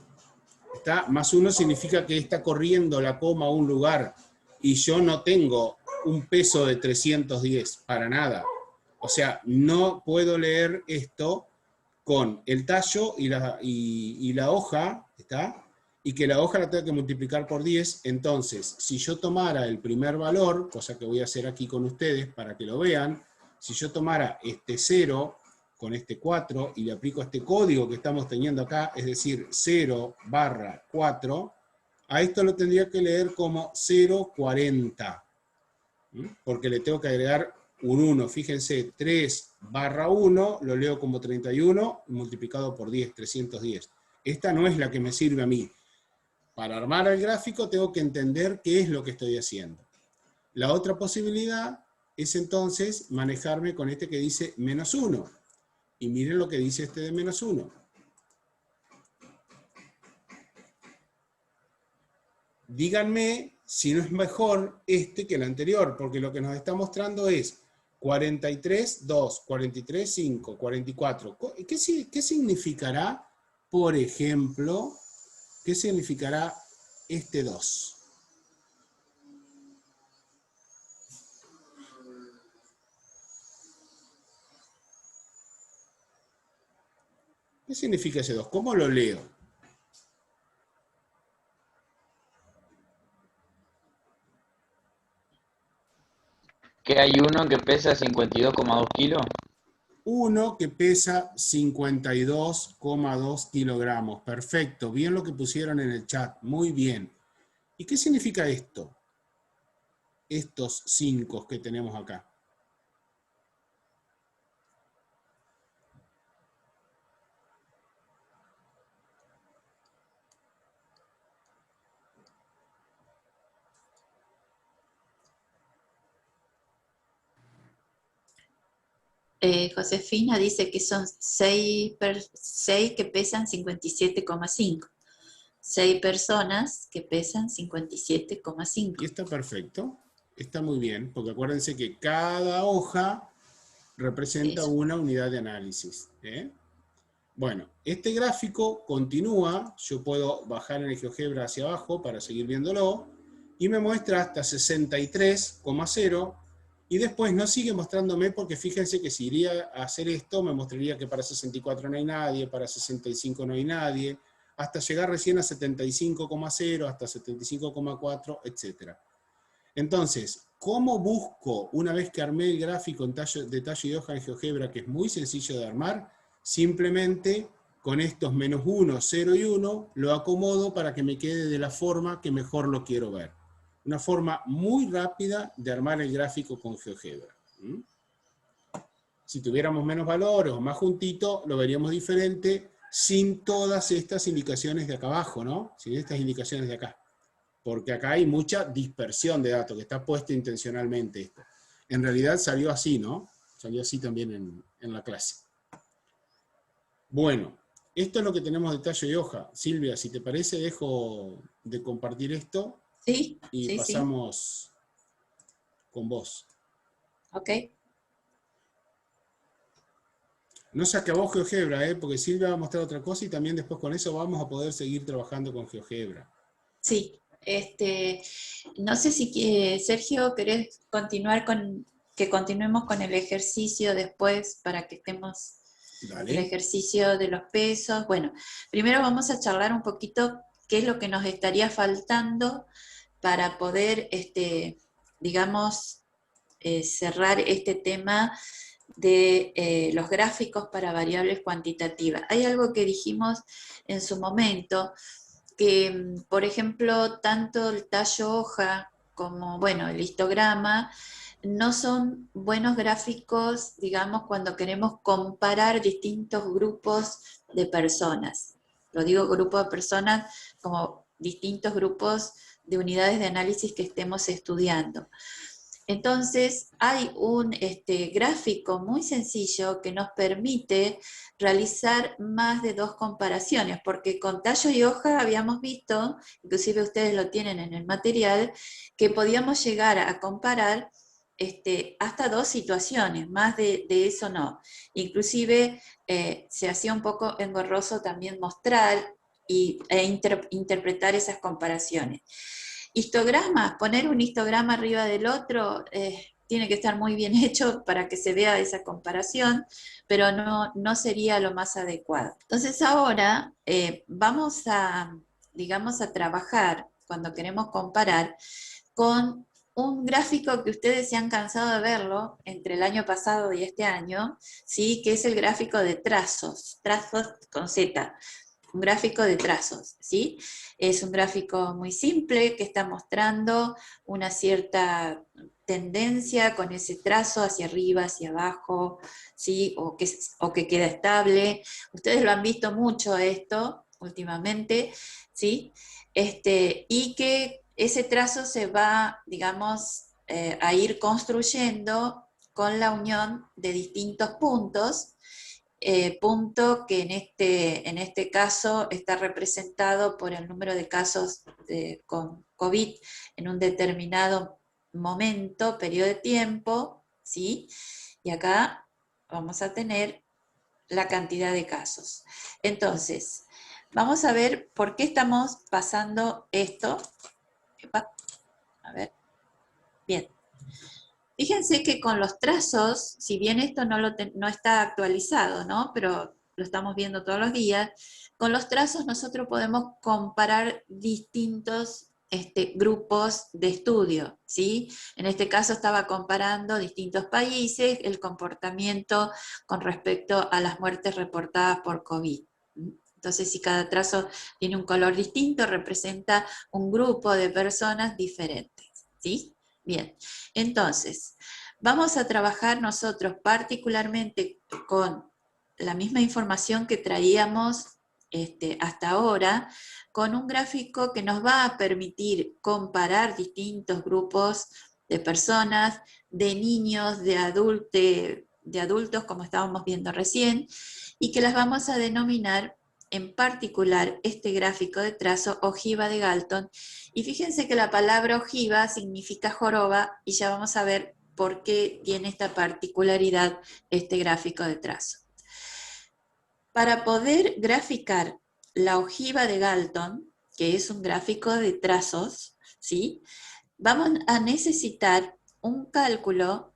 +1 significa que está corriendo la coma a un lugar y yo no tengo un peso de 310, para nada. O sea, no puedo leer esto con el tallo y la hoja, ¿está? Y que la hoja la tenga que multiplicar por 10. Entonces, si yo tomara el primer valor, cosa que voy a hacer aquí con ustedes para que lo vean, si yo tomara este 0 con este 4 y le aplico este código que estamos teniendo acá, es decir, 0 barra 4, a esto lo tendría que leer como 0,40, porque le tengo que agregar un 1. Fíjense, 3 barra 1 lo leo como 31 multiplicado por 10, 310. Esta no es la que me sirve a mí. Para armar el gráfico tengo que entender qué es lo que estoy haciendo. La otra posibilidad es entonces manejarme con este que dice -1. Y miren lo que dice este de -1. Díganme si no es mejor este que el anterior, porque lo que nos está mostrando es 43, 2, 43, 5, 44. ¿Qué significará, por ejemplo, qué significará este 2? ¿Qué significa ese 2? ¿Cómo lo leo? Que hay uno que pesa 52,2 kilos. Uno que pesa 52,2 kilogramos. Perfecto, bien lo que pusieron en el chat, muy bien. ¿Y qué significa esto? Estos 5 que tenemos acá. Josefina dice que son 6 que pesan 57,5. 6 personas que pesan 57,5. Y está perfecto, está muy bien, porque acuérdense que cada hoja representa Eso. una unidad de análisis. Bueno, este gráfico continúa, yo puedo bajar en el GeoGebra hacia abajo para seguir viéndolo, y me muestra hasta 63,0, y después no sigue mostrándome porque fíjense que si iría a hacer esto, me mostraría que para 64 no hay nadie, para 65 no hay nadie, hasta llegar recién a 75,0, hasta 75,4, etc. Entonces, ¿cómo busco, una vez que armé el gráfico de tallo y hoja en GeoGebra, que es muy sencillo de armar? Simplemente con estos -1, 0 y 1, lo acomodo para que me quede de la forma que mejor lo quiero ver. Una forma muy rápida de armar el gráfico con GeoGebra. Si tuviéramos menos valores o más juntito, lo veríamos diferente, sin todas estas indicaciones de acá abajo, ¿no? Sin estas indicaciones de acá. Porque acá hay mucha dispersión de datos, que está puesto intencionalmente esto. En realidad salió así, ¿no? Salió así también en la clase. Bueno, esto es lo que tenemos de tallo y hoja. Silvia, si te parece, dejo de compartir esto Sí, y sí, pasamos con vos. Ok. No se acabó GeoGebra, porque Silvia va a mostrar otra cosa y también después con eso vamos a poder seguir trabajando con GeoGebra. Sí, no sé si Sergio, ¿querés que continuemos con el ejercicio después para que estemos Dale. el ejercicio de los pesos? Bueno, primero vamos a charlar un poquito qué es lo que nos estaría faltando para poder, digamos, cerrar este tema de los gráficos para variables cuantitativas. Hay algo que dijimos en su momento, que por ejemplo, tanto el tallo hoja como, bueno, el histograma, no son buenos gráficos, digamos, cuando queremos comparar distintos grupos de personas. Lo digo grupo de personas como distintos grupos de unidades de análisis que estemos estudiando. Entonces, hay un gráfico muy sencillo que nos permite realizar más de 2 comparaciones, porque con tallo y hoja habíamos visto, inclusive ustedes lo tienen en el material, que podíamos llegar a comparar hasta 2 situaciones, más de eso no. Inclusive se hacía un poco engorroso también mostrar interpretar esas comparaciones. Histogramas, poner un histograma arriba del otro tiene que estar muy bien hecho para que se vea esa comparación, pero no sería lo más adecuado. Entonces ahora vamos a, digamos, a trabajar, cuando queremos comparar, con un gráfico que ustedes se han cansado de verlo entre el año pasado y este año, ¿sí? Que es el gráfico de trazos con Z. Un gráfico de trazos, ¿sí? Es un gráfico muy simple que está mostrando una cierta tendencia con ese trazo hacia arriba, hacia abajo, ¿sí? O que queda estable. Ustedes lo han visto mucho esto últimamente, ¿sí? Y que ese trazo se va, digamos, a ir construyendo con la unión de distintos puntos, punto que en este caso está representado por el número de casos con COVID en un determinado momento, periodo de tiempo, ¿sí? Y acá vamos a tener la cantidad de casos. Entonces, vamos a ver por qué estamos pasando esto. A ver, bien. Fíjense que con los trazos, si bien esto no está actualizado, ¿no? Pero lo estamos viendo todos los días, con los trazos nosotros podemos comparar distintos grupos de estudio, ¿sí? En este caso estaba comparando distintos países, el comportamiento con respecto a las muertes reportadas por COVID. Entonces, si cada trazo tiene un color distinto, representa un grupo de personas diferentes, ¿sí? Bien, entonces, vamos a trabajar nosotros particularmente con la misma información que traíamos hasta ahora, con un gráfico que nos va a permitir comparar distintos grupos de personas, de niños, de adultos, como estábamos viendo recién, y que las vamos a denominar en particular este gráfico de trazo ojiva de Galton. Y fíjense que la palabra ojiva significa joroba, y ya vamos a ver por qué tiene esta particularidad este gráfico de trazo. Para poder graficar la ojiva de Galton, que es un gráfico de trazos, ¿sí? Vamos a necesitar un cálculo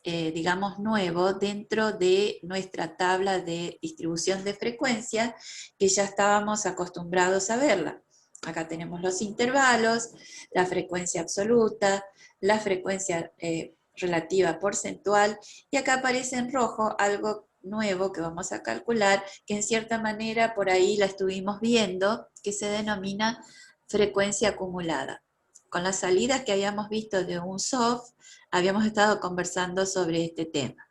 digamos, nuevo dentro de nuestra tabla de distribución de frecuencia, que ya estábamos acostumbrados a verla. Acá tenemos los intervalos, la frecuencia absoluta, la frecuencia relativa porcentual, y acá aparece en rojo algo nuevo que vamos a calcular, que en cierta manera por ahí la estuvimos viendo, que se denomina frecuencia acumulada. Con las salidas que habíamos visto de un SOF, habíamos estado conversando sobre este tema.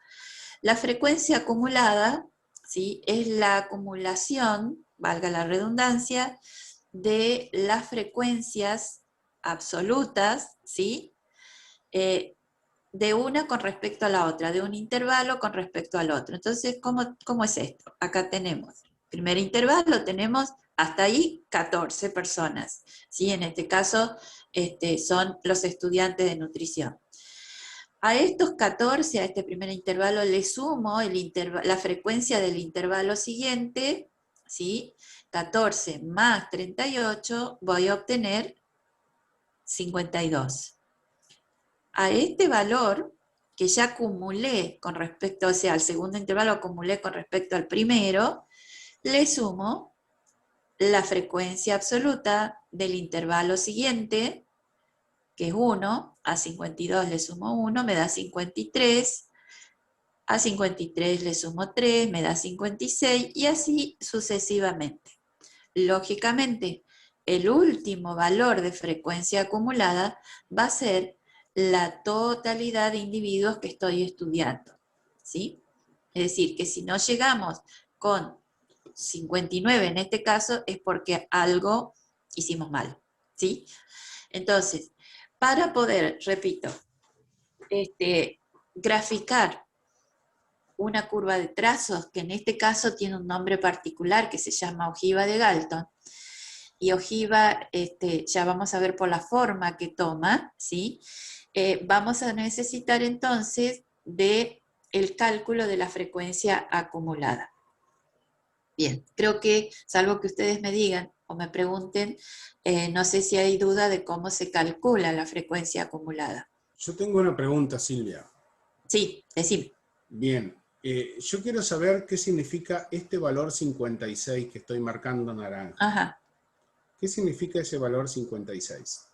La frecuencia acumulada, ¿sí? Es la acumulación, valga la redundancia, de las frecuencias absolutas, ¿sí? De una con respecto a la otra, de un intervalo con respecto al otro. Entonces, ¿cómo es esto? Acá tenemos, primer intervalo, tenemos hasta ahí 14 personas, ¿sí? En este caso son los estudiantes de nutrición. A estos 14, a este primer intervalo, le sumo la frecuencia del intervalo siguiente, ¿sí? 14 más 38, voy a obtener 52. A este valor, que ya acumulé con respecto, o sea, al segundo intervalo acumulé con respecto al primero, le sumo la frecuencia absoluta del intervalo siguiente, que es 1, a 52 le sumo 1, me da 53, a 53 le sumo 3, me da 56, y así sucesivamente. Lógicamente, el último valor de frecuencia acumulada va a ser la totalidad de individuos que estoy estudiando, ¿sí? Es decir, que si no llegamos con 59 en este caso, es porque algo hicimos mal, ¿sí? Entonces, para poder, repito, graficar una curva de trazos, que en este caso tiene un nombre particular que se llama ojiva de Galton, y ojiva, ya vamos a ver por la forma que toma, ¿sí? Vamos a necesitar entonces de el cálculo de la frecuencia acumulada. Bien, creo que, salvo que ustedes me digan o me pregunten, no sé si hay duda de cómo se calcula la frecuencia acumulada. Yo tengo una pregunta, Silvia. Sí, decime. Bien, yo quiero saber qué significa este valor 56 que estoy marcando naranja. Ajá. ¿Qué significa ese valor 56?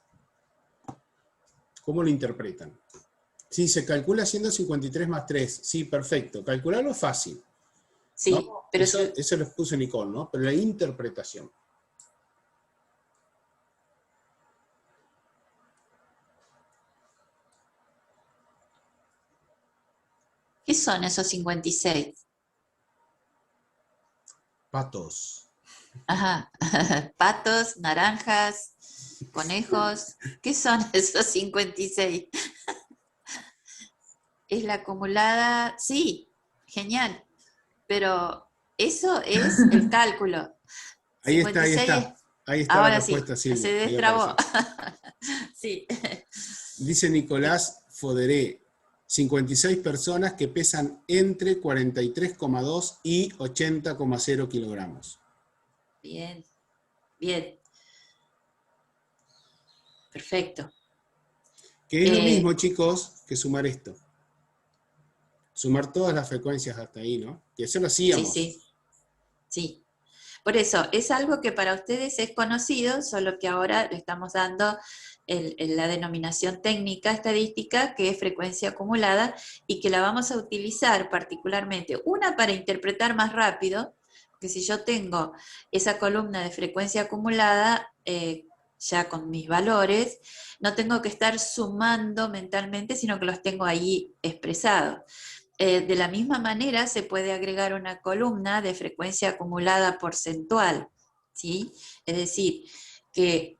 ¿Cómo lo interpretan? Sí, se calcula haciendo 53 más 3. Sí, perfecto. Calcularlo es fácil. Sí, ¿no? pero Eso lo puso Nicole, ¿no? Pero la interpretación. ¿qué son esos 56? Patos. Ajá. Patos, naranjas, conejos. ¿Qué son esos 56? ¿Es la acumulada? Sí, genial. Pero eso es el cálculo. Ahí está, ahí 56 está. Ahí está la ahora sí, respuesta, se Silvia. Ahí destrabó. apareció. Sí. Dice Nicolás Foderé, 56 personas que pesan entre 43,2 y 80,0 kilogramos. Bien, bien. Perfecto. Que es lo mismo, chicos, que sumar esto. Sumar todas las frecuencias hasta ahí, ¿no? Y eso lo Sí, hacíamos. sí. Sí. Por eso, es algo que para ustedes es conocido, solo que ahora le estamos dando la denominación técnica estadística, que es frecuencia acumulada, y que la vamos a utilizar particularmente, una para interpretar más rápido, porque si yo tengo esa columna de frecuencia acumulada, ya con mis valores, no tengo que estar sumando mentalmente, sino que los tengo ahí expresados. De la misma manera se puede agregar una columna de frecuencia acumulada porcentual, ¿sí? Es decir, que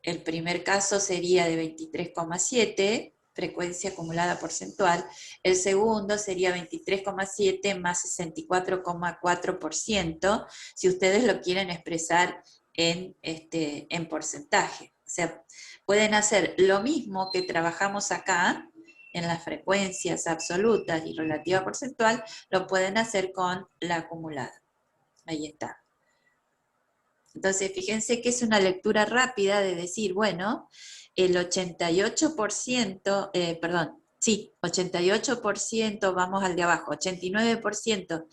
el primer caso sería de 23,7, frecuencia acumulada porcentual, el segundo sería 23,7 más 64,4%, si ustedes lo quieren expresar en porcentaje. O sea, pueden hacer lo mismo que trabajamos acá, en las frecuencias absolutas y relativa porcentual, lo pueden hacer con la acumulada. Ahí está. Entonces, fíjense que es una lectura rápida de decir, bueno, el 88%, 88%, vamos al de abajo, 89%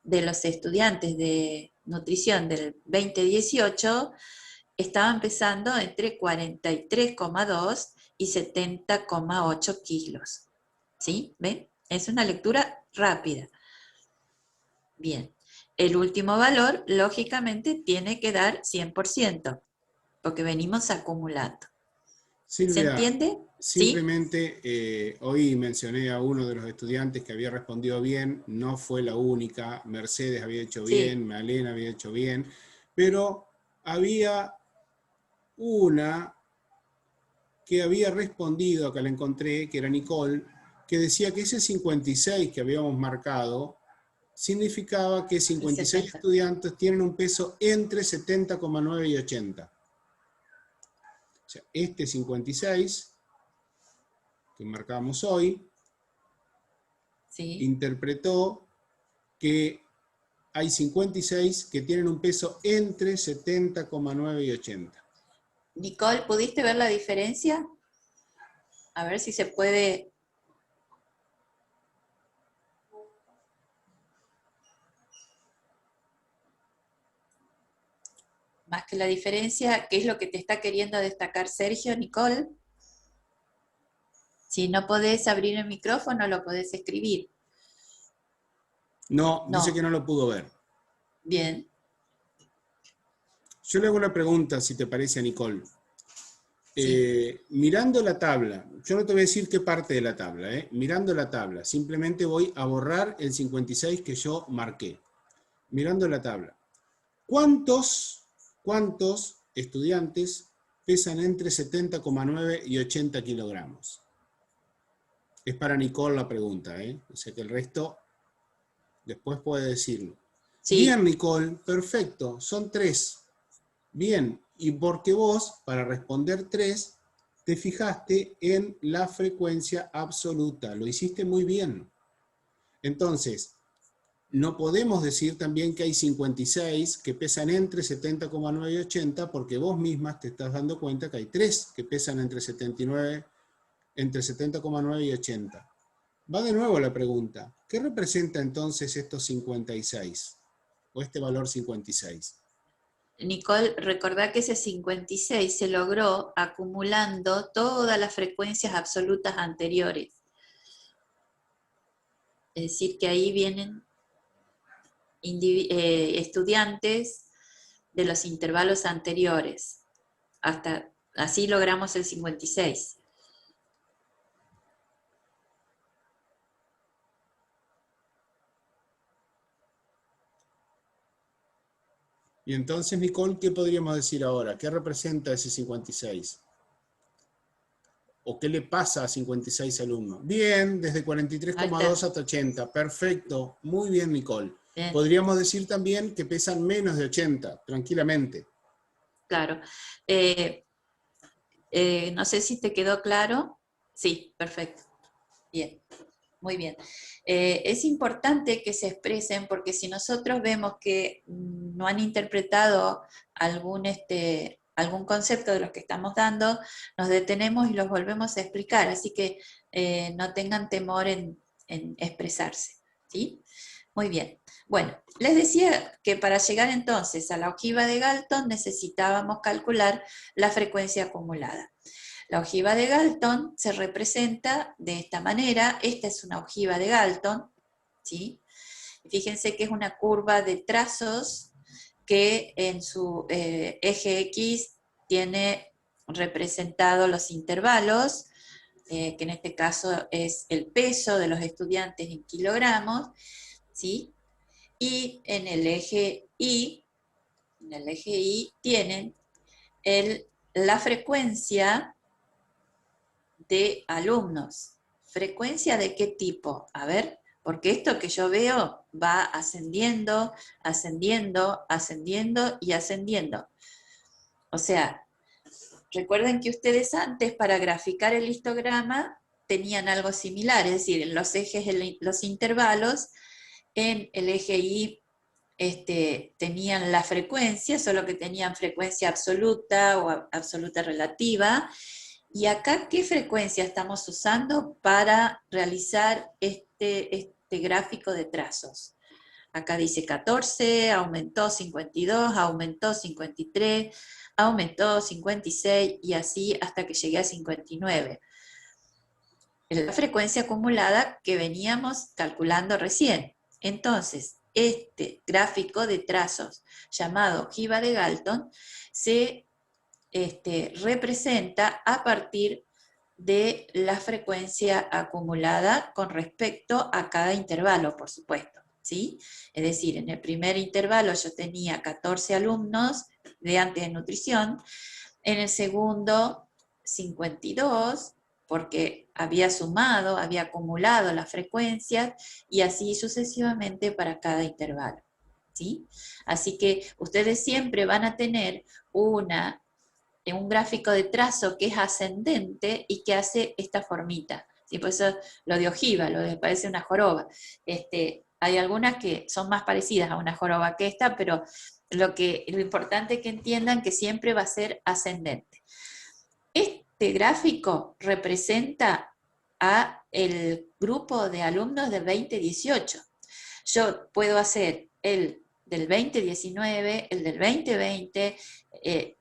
de los estudiantes de nutrición del 2018 estaban pesando entre 43,2 y 70,8 kilos. ¿Sí? ¿Ven? Es una lectura rápida. Bien. El último valor, lógicamente, tiene que dar 100%, porque venimos acumulando. Silvia, ¿Se entiende? simplemente hoy mencioné a uno de los estudiantes que había respondido bien, no fue la única, Mercedes había hecho bien, Sí. Malena había hecho bien, pero había una que había respondido, acá la encontré, que era Nicole, que decía que ese 56 que habíamos marcado significaba que 56 estudiantes tienen un peso entre 70,9 y 80. O sea, este 56 que marcamos hoy, Sí. interpretó que hay 56 que tienen un peso entre 70,9 y 80. Nicole, ¿pudiste ver la diferencia? A ver si se puede. Más que la diferencia, ¿qué es lo que te está queriendo destacar Sergio, Nicole? Si no podés abrir el micrófono, lo podés escribir. No, No. dice que no lo pudo ver. Bien. Yo le hago una pregunta, si te parece, a Nicole. Sí. Mirando la tabla, yo no te voy a decir qué parte de la tabla, mirando la tabla, simplemente voy a borrar el 56 que yo marqué. Mirando la tabla, ¿cuántos estudiantes pesan entre 70,9 y 80 kilogramos? Es para Nicole la pregunta, o sea que el resto después puede decirlo. Sí. Bien, Nicole, perfecto, son 3. Bien, y porque vos, para responder 3, te fijaste en la frecuencia absoluta. Lo hiciste muy bien. Entonces, no podemos decir también que hay 56 que pesan entre 70,9 y 80, porque vos mismas te estás dando cuenta que hay 3 que pesan entre 70,9 y 80. Va de nuevo la pregunta. ¿Qué representa entonces estos 56? O este valor 56. Nicole, recordá que ese 56 se logró acumulando todas las frecuencias absolutas anteriores. Es decir, que ahí vienen estudiantes de los intervalos anteriores. Hasta así logramos el 56. Y entonces, Nicole, ¿qué podríamos decir ahora? ¿Qué representa ese 56? ¿O qué le pasa a 56 alumnos? Bien, desde 43,2 hasta 80. Perfecto. Muy bien, Nicole. Bien. Podríamos decir también que pesan menos de 80, tranquilamente. Claro. No sé si te quedó claro. Sí, perfecto. Bien. Muy bien. Es importante que se expresen porque si nosotros vemos que no han interpretado algún concepto de los que estamos dando, nos detenemos y los volvemos a explicar, así que no tengan temor en expresarse, ¿sí? Muy bien. Bueno, les decía que para llegar entonces a la ojiva de Galton necesitábamos calcular la frecuencia acumulada. La ojiva de Galton se representa de esta manera. Esta es una ojiva de Galton, ¿sí? Fíjense que es una curva de trazos que en su eje X tiene representado los intervalos, que en este caso es el peso de los estudiantes en kilogramos, ¿sí? Y en el eje Y tienen la frecuencia de alumnos. ¿Frecuencia de qué tipo? A ver, porque esto que yo veo va ascendiendo, ascendiendo, ascendiendo y ascendiendo. O sea, recuerden que ustedes antes para graficar el histograma tenían algo similar, es decir, en los ejes, los intervalos, en el eje Y tenían la frecuencia, solo que tenían frecuencia absoluta o absoluta relativa. ¿Y acá qué frecuencia estamos usando para realizar este gráfico de trazos? Acá dice 14, aumentó 52, aumentó 53, aumentó 56 y así hasta que llegué a 59. La frecuencia acumulada que veníamos calculando recién. Entonces, este gráfico de trazos llamado ojiva de Galton se representa a partir de la frecuencia acumulada con respecto a cada intervalo, por supuesto, ¿sí? Es decir, en el primer intervalo yo tenía 14 alumnos de antes de nutrición, en el segundo 52, porque había sumado, había acumulado las frecuencias, y así sucesivamente para cada intervalo, ¿sí? Así que ustedes siempre van a tener un gráfico de trazo que es ascendente y que hace esta formita. ¿Sí? Por eso lo de ojiva, lo de parece una joroba. Hay algunas que son más parecidas a una joroba que esta, pero lo importante es que entiendan que siempre va a ser ascendente. Este gráfico representa a el grupo de alumnos del 2018. Yo puedo hacer el del 2019, el del 2020,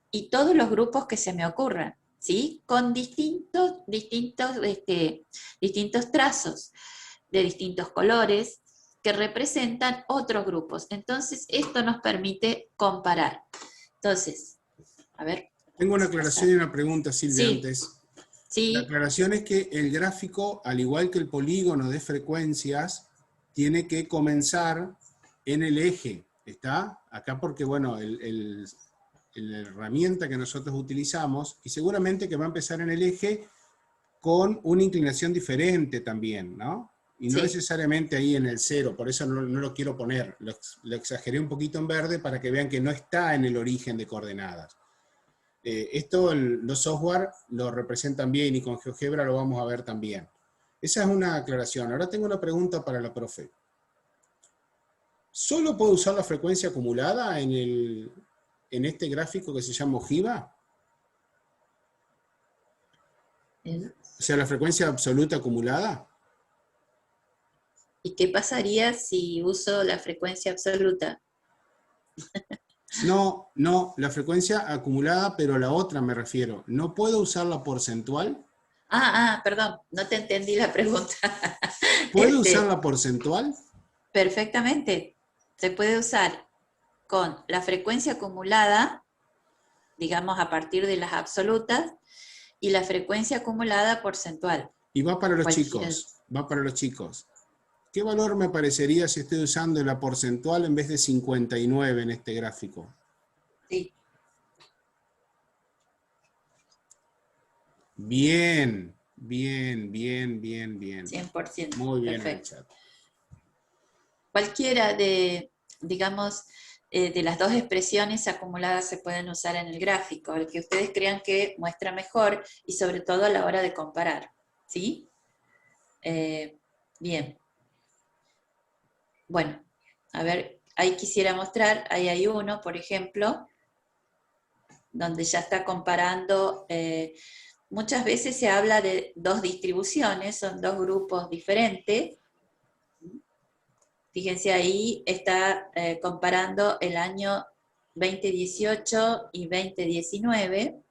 y todos los grupos que se me ocurran, ¿sí? Con distintos trazos de distintos colores que representan otros grupos. Entonces, esto nos permite comparar. Entonces, a ver. Tengo una aclaración y una pregunta, Silvia, Sí. antes. Sí. La aclaración es que el gráfico, al igual que el polígono de frecuencias, tiene que comenzar en el eje. ¿Está? Acá porque, bueno, la herramienta que nosotros utilizamos, y seguramente que va a empezar en el eje con una inclinación diferente también, ¿no? Y no Sí. necesariamente ahí en el 0, por eso no lo quiero poner. Lo exageré un poquito en verde para que vean que no está en el origen de coordenadas. Esto los software lo representan bien y con GeoGebra lo vamos a ver también. Esa es una aclaración. Ahora tengo una pregunta para la profe. ¿Solo puedo usar la frecuencia acumulada en este gráfico que se llama ojiva? O sea, la frecuencia absoluta acumulada. ¿Y qué pasaría si uso la frecuencia absoluta? No, la frecuencia acumulada, pero la otra me refiero. ¿No puedo usar la porcentual? Perdón, no te entendí la pregunta. ¿Puedo usar la porcentual? Perfectamente. Se puede usar con la frecuencia acumulada, digamos a partir de las absolutas, y la frecuencia acumulada porcentual. Y va para los Cualquiera. chicos, va para los chicos. ¿Qué valor me aparecería si estoy usando la porcentual en vez de 59 en este gráfico? Sí. Bien. 100%. Muy bien. Perfecto. Cualquiera de, digamos, de las dos expresiones acumuladas se pueden usar en el gráfico, el que ustedes crean que muestra mejor y sobre todo a la hora de comparar. ¿Sí? Bien. Bueno, a ver, ahí quisiera mostrar, ahí hay uno, por ejemplo, donde ya está comparando, muchas veces se habla de dos distribuciones, son dos grupos diferentes. Fíjense ahí, está comparando el año 2018 y 2019.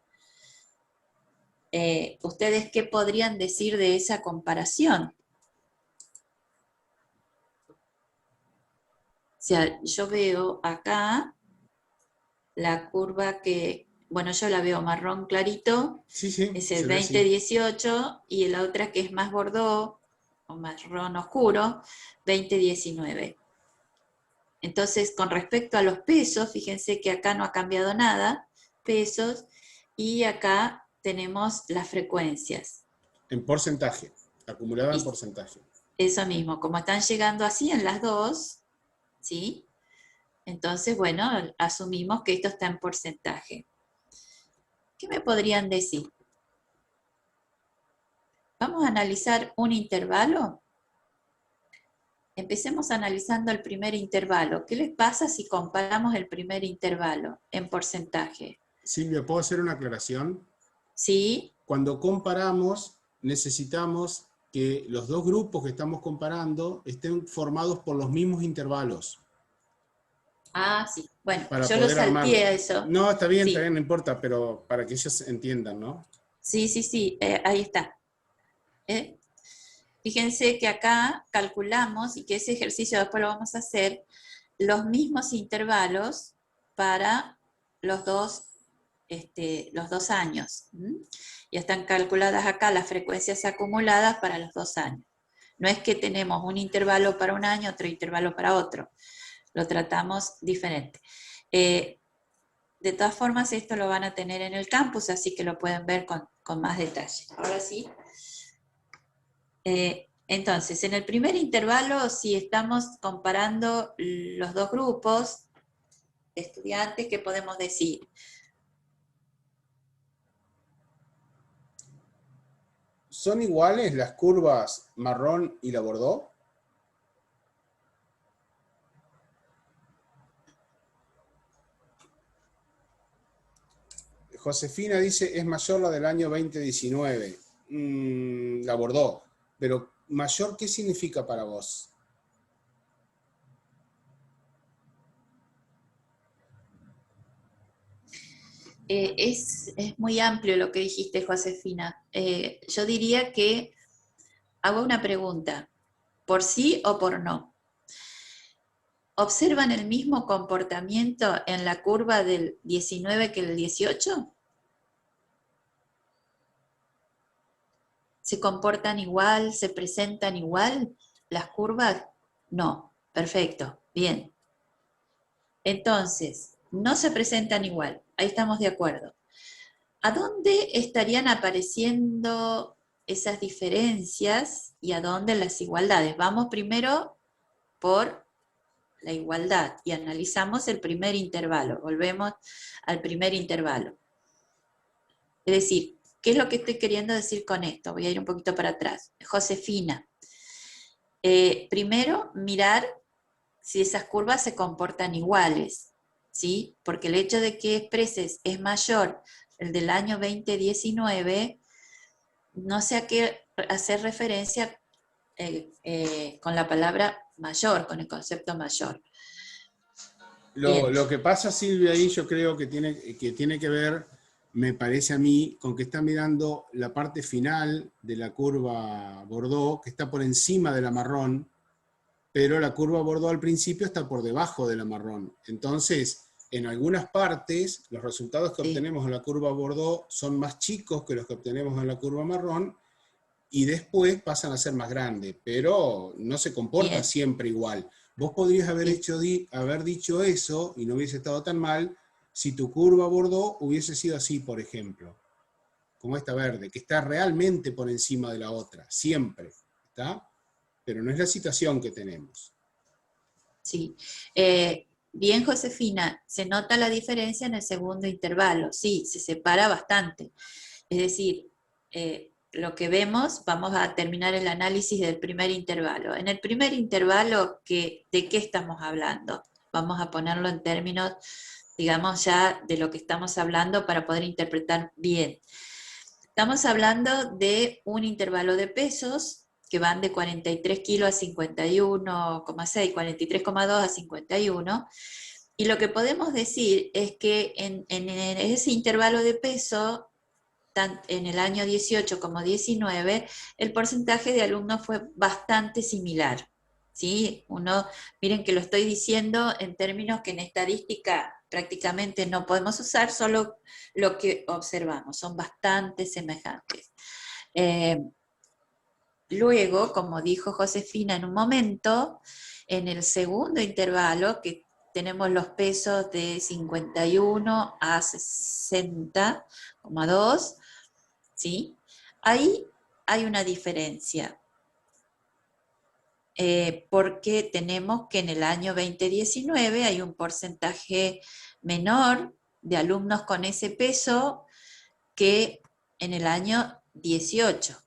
¿Ustedes qué podrían decir de esa comparación? O sea, yo veo acá la curva que, bueno, yo la veo marrón clarito, Sí, es el se ve así. 2018, y la otra que es más bordeaux, o marrón oscuro, 2019. Entonces, con respecto a los pesos, fíjense que acá no ha cambiado nada, pesos, y acá tenemos las frecuencias. En porcentaje, acumulada en Y porcentaje. eso mismo, como están llegando así en las dos, ¿sí? Entonces, bueno, asumimos que esto está en porcentaje. ¿Qué me podrían decir? Vamos a analizar un intervalo. Empecemos analizando el primer intervalo. ¿Qué les pasa si comparamos el primer intervalo en porcentaje? Silvia, ¿puedo hacer una aclaración? ¿Sí? Cuando comparamos, necesitamos que los dos grupos que estamos comparando estén formados por los mismos intervalos. Sí. Bueno, Para yo lo poder armarlo. salteé a eso. No, está bien, Sí. no importa, pero para que ellos entiendan, ¿no? Sí, ahí está. Fíjense que acá calculamos, y que ese ejercicio después lo vamos a hacer, los mismos intervalos para los dos años. Ya están calculadas acá las frecuencias acumuladas para los 2 años. No es que tenemos un intervalo para un año, otro intervalo para otro. Lo tratamos diferente. De todas formas, esto lo van a tener en el campus, así que lo pueden ver con más detalle. Ahora sí. Entonces, en el primer intervalo, si estamos comparando los dos grupos de estudiantes, ¿qué podemos decir? ¿Son iguales las curvas marrón y la bordeaux? Josefina dice, es mayor la del año 2019. La bordeaux. Pero, ¿mayor qué significa para vos? Es muy amplio lo que dijiste, Josefina. Yo diría que hago una pregunta, ¿por sí o por no? ¿Observan el mismo comportamiento en la curva del 19 que el 18? ¿Se comportan igual? ¿Se presentan igual las curvas? No. Perfecto. Bien. Entonces, no se presentan igual. Ahí estamos de acuerdo. ¿A dónde estarían apareciendo esas diferencias y a dónde las igualdades? Vamos primero por la igualdad y analizamos el primer intervalo. Volvemos al primer intervalo. Es decir, ¿qué es lo que estoy queriendo decir con esto? Voy a ir un poquito para atrás. Josefina, primero mirar si esas curvas se comportan iguales, ¿sí? Porque el hecho de que expreses es mayor el del año 2019, no sé a qué hacer referencia con la palabra mayor, con el concepto mayor. Lo que pasa, Silvia, ahí yo creo que tiene que ver, me parece a mí, con que está mirando la parte final de la curva Bordeaux, que está por encima de la marrón, pero la curva Bordeaux al principio está por debajo de la marrón. Entonces, en algunas partes, los resultados que obtenemos en la curva Bordeaux son más chicos que los que obtenemos en la curva marrón, y después pasan a ser más grandes, pero no se comporta siempre igual. Vos podrías haber dicho eso, y no hubiese estado tan mal, si tu curva Bordeaux hubiese sido así, por ejemplo, como esta verde, que está realmente por encima de la otra, siempre, ¿está? Pero no es la situación que tenemos. Sí. Bien, Josefina, se nota la diferencia en el segundo intervalo. Sí, se separa bastante. Es decir, lo que vemos, vamos a terminar el análisis del primer intervalo. En el primer intervalo, ¿de qué estamos hablando? Vamos a ponerlo en términos, digamos, ya de lo que estamos hablando para poder interpretar bien. Estamos hablando de un intervalo de pesos que van de 43 kilos a 51,6, 43,2 a 51, y lo que podemos decir es que en ese intervalo de peso, en el año 18 como 19, el porcentaje de alumnos fue bastante similar. ¿Sí? Miren que lo estoy diciendo en términos que en estadística prácticamente no podemos usar, solo lo que observamos, son bastante semejantes. Luego, como dijo Josefina en un momento, en el segundo intervalo, que tenemos los pesos de 51 a 60,2, ¿sí? Ahí hay una diferencia, porque tenemos que en el año 2019 hay un porcentaje menor de alumnos con ese peso que en el año 18.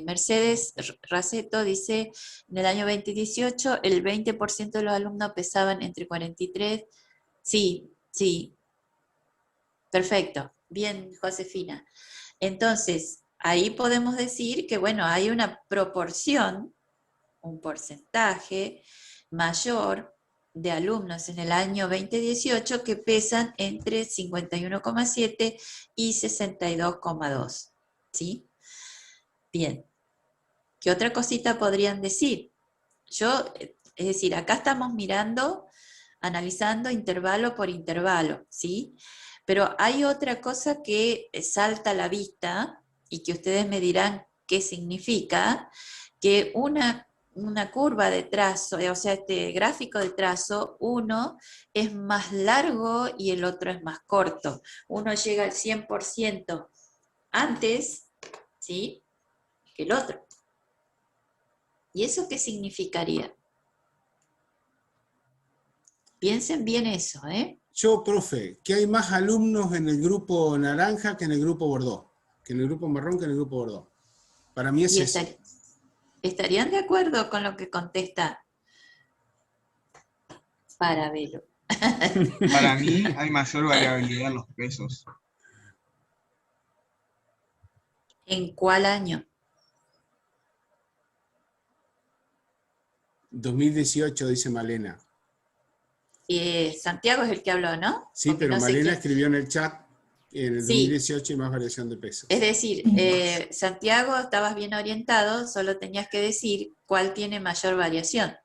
Mercedes Raceto dice, en el año 2018 el 20% de los alumnos pesaban entre 43, sí, perfecto, bien, Josefina. Entonces, ahí podemos decir que, bueno, hay una proporción, un porcentaje mayor de alumnos en el año 2018 que pesan entre 51,7 y 62,2, ¿sí? Bien. ¿Qué otra cosita podrían decir? Es decir, acá estamos mirando, analizando intervalo por intervalo, ¿sí? Pero hay otra cosa que salta a la vista y que ustedes me dirán qué significa, que una curva de trazo, o sea, este gráfico de trazo, uno es más largo y el otro es más corto. Uno llega al 100% antes, ¿sí?, que el otro. ¿Y eso qué significaría? Piensen bien eso, ¿eh? Yo, profe, que hay más alumnos en el grupo naranja que en el grupo Bordeaux, que en el grupo marrón que en el grupo Bordeaux. Para mí es eso. ¿Estarían de acuerdo con lo que contesta Parabelo? Para mí hay mayor variabilidad en los pesos. ¿En cuál año? 2018, dice Malena. Santiago es el que habló, ¿no? Sí, Porque pero no sé Malena quién. escribió en el chat en el Sí, 2018 hay más variación de pesos. es decir, Santiago, estabas bien orientado, solo tenías que decir cuál tiene mayor variación.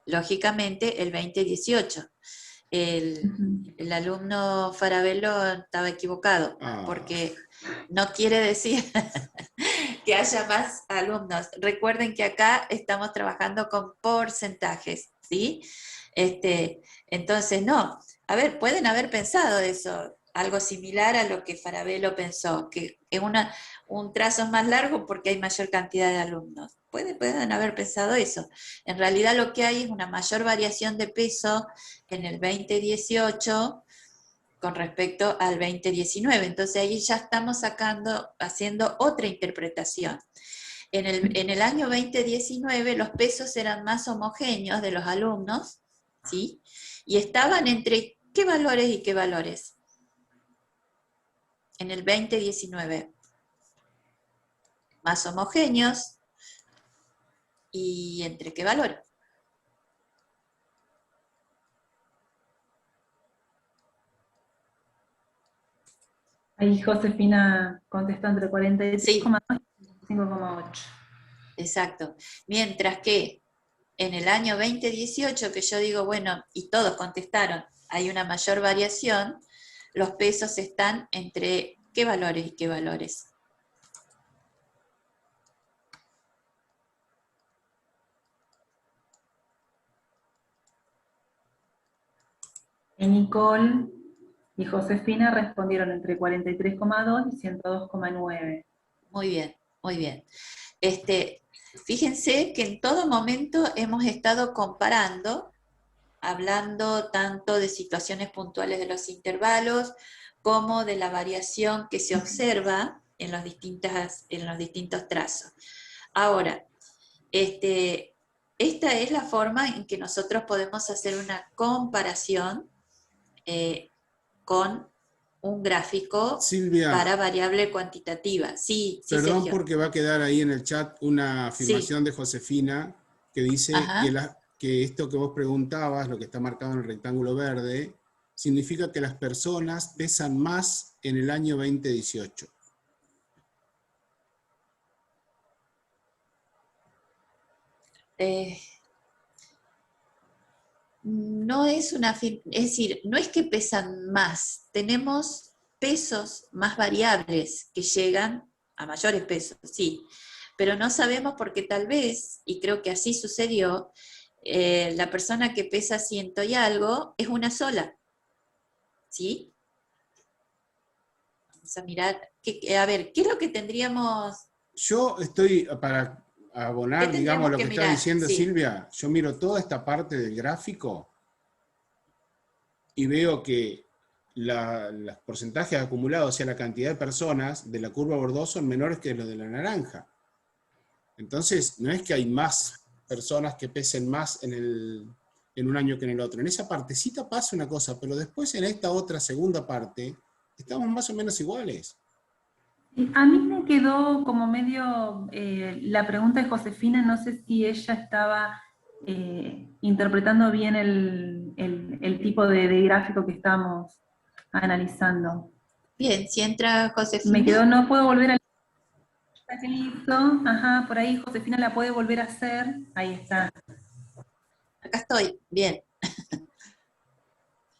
Lógicamente, el 2018. El alumno Farabello estaba equivocado, porque no quiere decir que haya más alumnos. Recuerden que acá estamos trabajando con porcentajes, ¿sí? Entonces, no. A ver, pueden haber pensado eso, algo similar a lo que Farabello pensó, que en un trazo es más largo porque hay mayor cantidad de alumnos. Pueden haber pensado eso. En realidad lo que hay es una mayor variación de peso en el 2018 con respecto al 2019. Entonces ahí ya estamos haciendo otra interpretación. En el año 2019 los pesos eran más homogéneos de los alumnos, ¿sí? Y estaban entre qué valores y qué valores. En el 2019. Más homogéneos y entre qué valores. Ahí Josefina contestó entre 43,2 y 5,8. Exacto. Mientras que en el año 2018, que yo digo, bueno, y todos contestaron, hay una mayor variación, los pesos están entre qué valores y qué valores. Y Nicole y Josefina respondieron entre 43,2 y 102,9. Muy bien, muy bien. Fíjense que en todo momento hemos estado comparando, hablando tanto de situaciones puntuales de los intervalos, como de la variación que se observa en los distintos trazos. Ahora, esta es la forma en que nosotros podemos hacer una comparación con un gráfico Silvia, para variable cuantitativa. Sí, sí, perdón Sergio. porque va a quedar ahí en el chat una Sí, afirmación de Josefina que dice ajá. que esto que vos preguntabas, lo que está marcado en el rectángulo verde, significa que las personas pesan más en el año 2018. No es es decir, no es que pesan más, tenemos pesos más variables que llegan a mayores pesos, sí, pero no sabemos porque tal vez, y creo que así sucedió, la persona que pesa 100 y algo es una sola, ¿sí? Vamos a mirar, a ver, ¿qué es lo que tendríamos? Yo estoy, para ¿Qué abonar, digamos, tendríamos lo que que está mirar? diciendo Sí, Silvia, yo miro toda esta parte del gráfico y veo que los porcentajes acumulados, o sea, la cantidad de personas de la curva bordó son menores que los de la naranja. Entonces, no es que hay más personas que pesen más en un año que en el otro. En esa partecita pasa una cosa, pero después en esta otra segunda parte, estamos más o menos iguales. A mí me quedó como medio la pregunta de Josefina, no sé si ella estaba interpretando bien el tipo de gráfico que estamos analizando. bien, si entra Me Josefina, quedó, no puedo volver a la que hizo, ajá, por ahí Josefina la puede volver a hacer, ahí está, acá estoy, bien.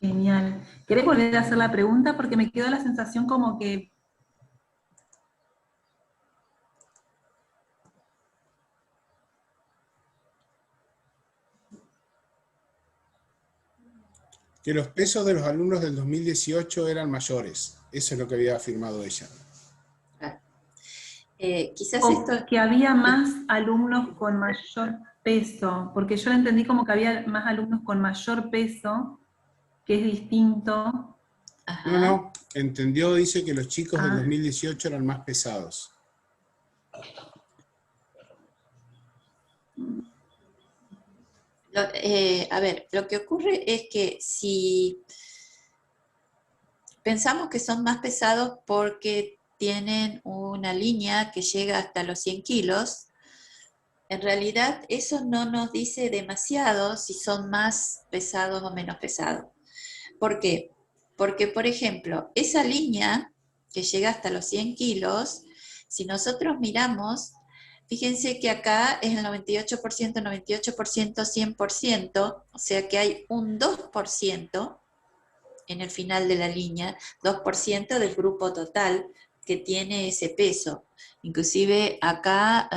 genial. ¿Querés volver a hacer la pregunta? Porque me quedó la sensación como que Que los pesos de los alumnos del 2018 eran mayores. Eso es lo que había afirmado ella. Quizás esto, o que había más alumnos con mayor peso, porque yo lo entendí como que había más alumnos con mayor peso, que es distinto. No, ajá. no, entendió, dice que los chicos del Ah, 2018 eran más pesados. A ver, lo que ocurre es que si pensamos que son más pesados porque tienen una línea que llega hasta los 100 kilos, En realidad eso no nos dice demasiado si son más pesados o menos pesados. ¿Por qué? Porque, por ejemplo, esa línea que llega hasta los 100 kilos, si nosotros miramos, fíjense que acá es el 98%, 98%, 100%, o sea que hay un 2% en el final de la línea, 2% del grupo total que tiene ese peso. Inclusive acá,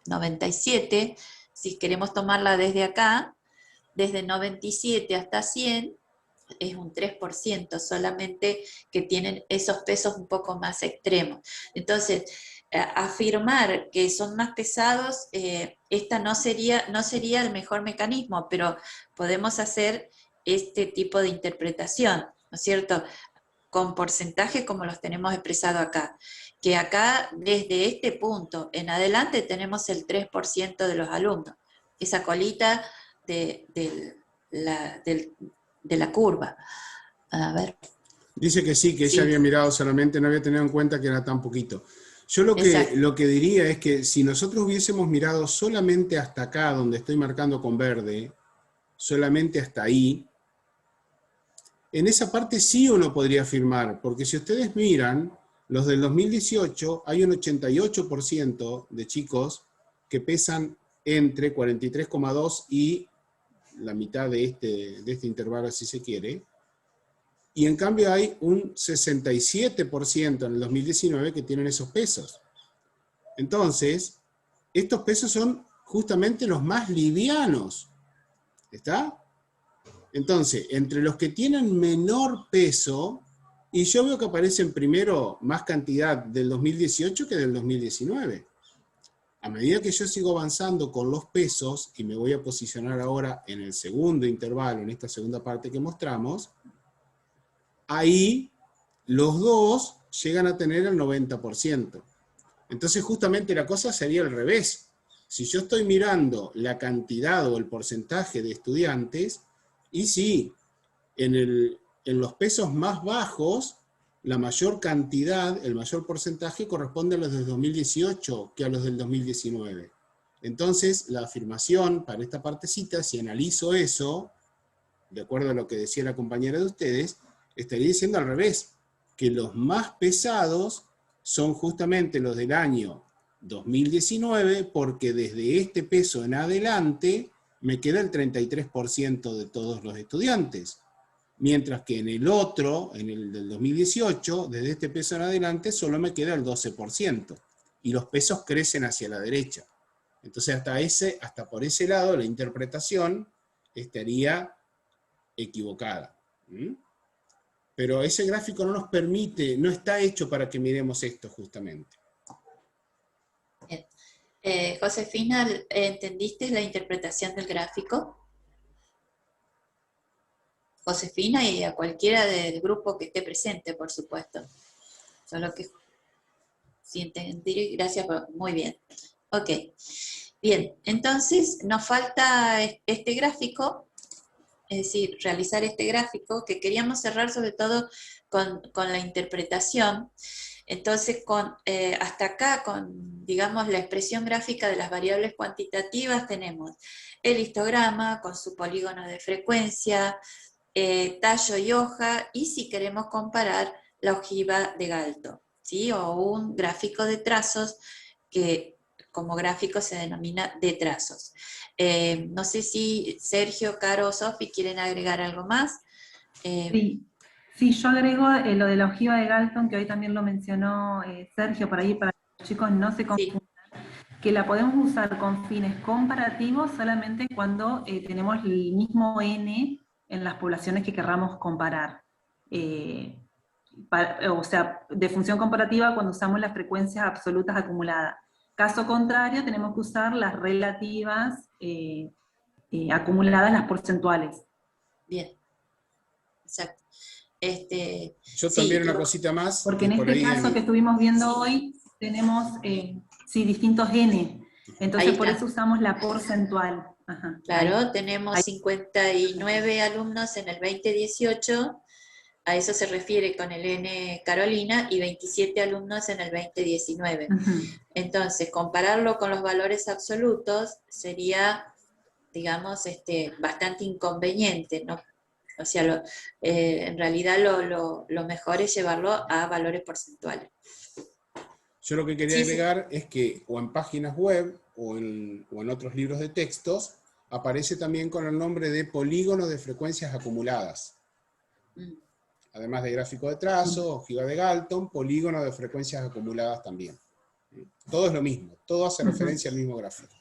97, si queremos tomarla desde acá, desde 97 hasta 100, es un 3% solamente que tienen esos pesos un poco más extremos. Entonces, afirmar que son más pesados, esta no sería el mejor mecanismo, pero podemos hacer este tipo de interpretación, ¿no es cierto? Con porcentajes como los tenemos expresado acá. Que acá, desde este punto en adelante, tenemos el 3% de los alumnos. Esa colita de la curva. A ver. Dice que sí, que Sí. ella había mirado solamente, no había tenido en cuenta que era tan poquito. Yo Exacto. lo que diría es que si nosotros hubiésemos mirado solamente hasta acá, donde estoy marcando con verde, solamente hasta ahí, en esa parte sí uno podría afirmar, porque si ustedes miran, los del 2018, hay un 88% de chicos que pesan entre 43,2 y la mitad de este intervalo, si se quiere, y en cambio hay un 67% en el 2019 que tienen esos pesos. Entonces, estos pesos son justamente los más livianos. ¿Está? Entonces, entre los que tienen menor peso, y yo veo que aparecen primero más cantidad del 2018 que del 2019. A medida que yo sigo avanzando con los pesos, y me voy a posicionar ahora en el segundo intervalo, en esta segunda parte que mostramos, ahí los dos llegan a tener el 90%. Entonces justamente la cosa sería al revés. Si yo estoy mirando la cantidad o el porcentaje de estudiantes, y sí, en los pesos más bajos, la mayor cantidad, el mayor porcentaje corresponde a los del 2018 que a los del 2019. Entonces, la afirmación para esta partecita, si analizo eso, de acuerdo a lo que decía la compañera de ustedes, estaría diciendo al revés, que los más pesados son justamente los del año 2019, porque desde este peso en adelante me queda el 33% de todos los estudiantes. Mientras que en el otro, en el del 2018, desde este peso en adelante, solo me queda el 12%. Y los pesos crecen hacia la derecha. Entonces hasta por ese lado la interpretación estaría equivocada. Pero ese gráfico no nos permite, no está hecho para que miremos esto justamente. Bien. Josefina, ¿entendiste la interpretación del gráfico? Josefina y a cualquiera del grupo que esté presente, por supuesto. Solo que si entendí, gracias, muy bien. Ok. Bien, entonces nos falta este gráfico, es decir, realizar este gráfico que queríamos cerrar sobre todo con la interpretación. Entonces, hasta acá, con, digamos, la expresión gráfica de las variables cuantitativas, tenemos el histograma con su polígono de frecuencia, tallo y hoja, y si queremos comparar la ojiva de Galton, ¿sí? O un gráfico de trazos que como gráfico se denomina de trazos. No sé si Sergio, Caro o Sofi quieren agregar algo más. Sí, yo agrego lo de la ojiva de Galton, que hoy también lo mencionó Sergio, por ahí para que los chicos no se confundan, que la podemos usar con fines comparativos solamente cuando tenemos el mismo N en las poblaciones que querramos comparar. O sea, de función comparativa cuando usamos las frecuencias absolutas acumuladas. Caso contrario, tenemos que usar las relativas acumuladas, las porcentuales. Bien, exacto. Yo también una cosita más. Porque en este caso que estuvimos viendo hoy, tenemos distintos N. Entonces por eso usamos la porcentual. Ajá, claro, ahí tenemos 59 alumnos en el 2018 a eso se refiere con el N Carolina, y 27 alumnos en el 2019. Entonces, compararlo con los valores absolutos sería, digamos, bastante inconveniente, ¿no? O sea, en realidad lo mejor es llevarlo a valores porcentuales. Yo lo que quería agregar es que o en páginas web o en otros libros de textos aparece también con el nombre de polígono de frecuencias acumuladas. Además de gráfico de trazo, ojiva de Galton, polígono de frecuencias acumuladas también. Todo es lo mismo, todo hace referencia al mismo gráfico.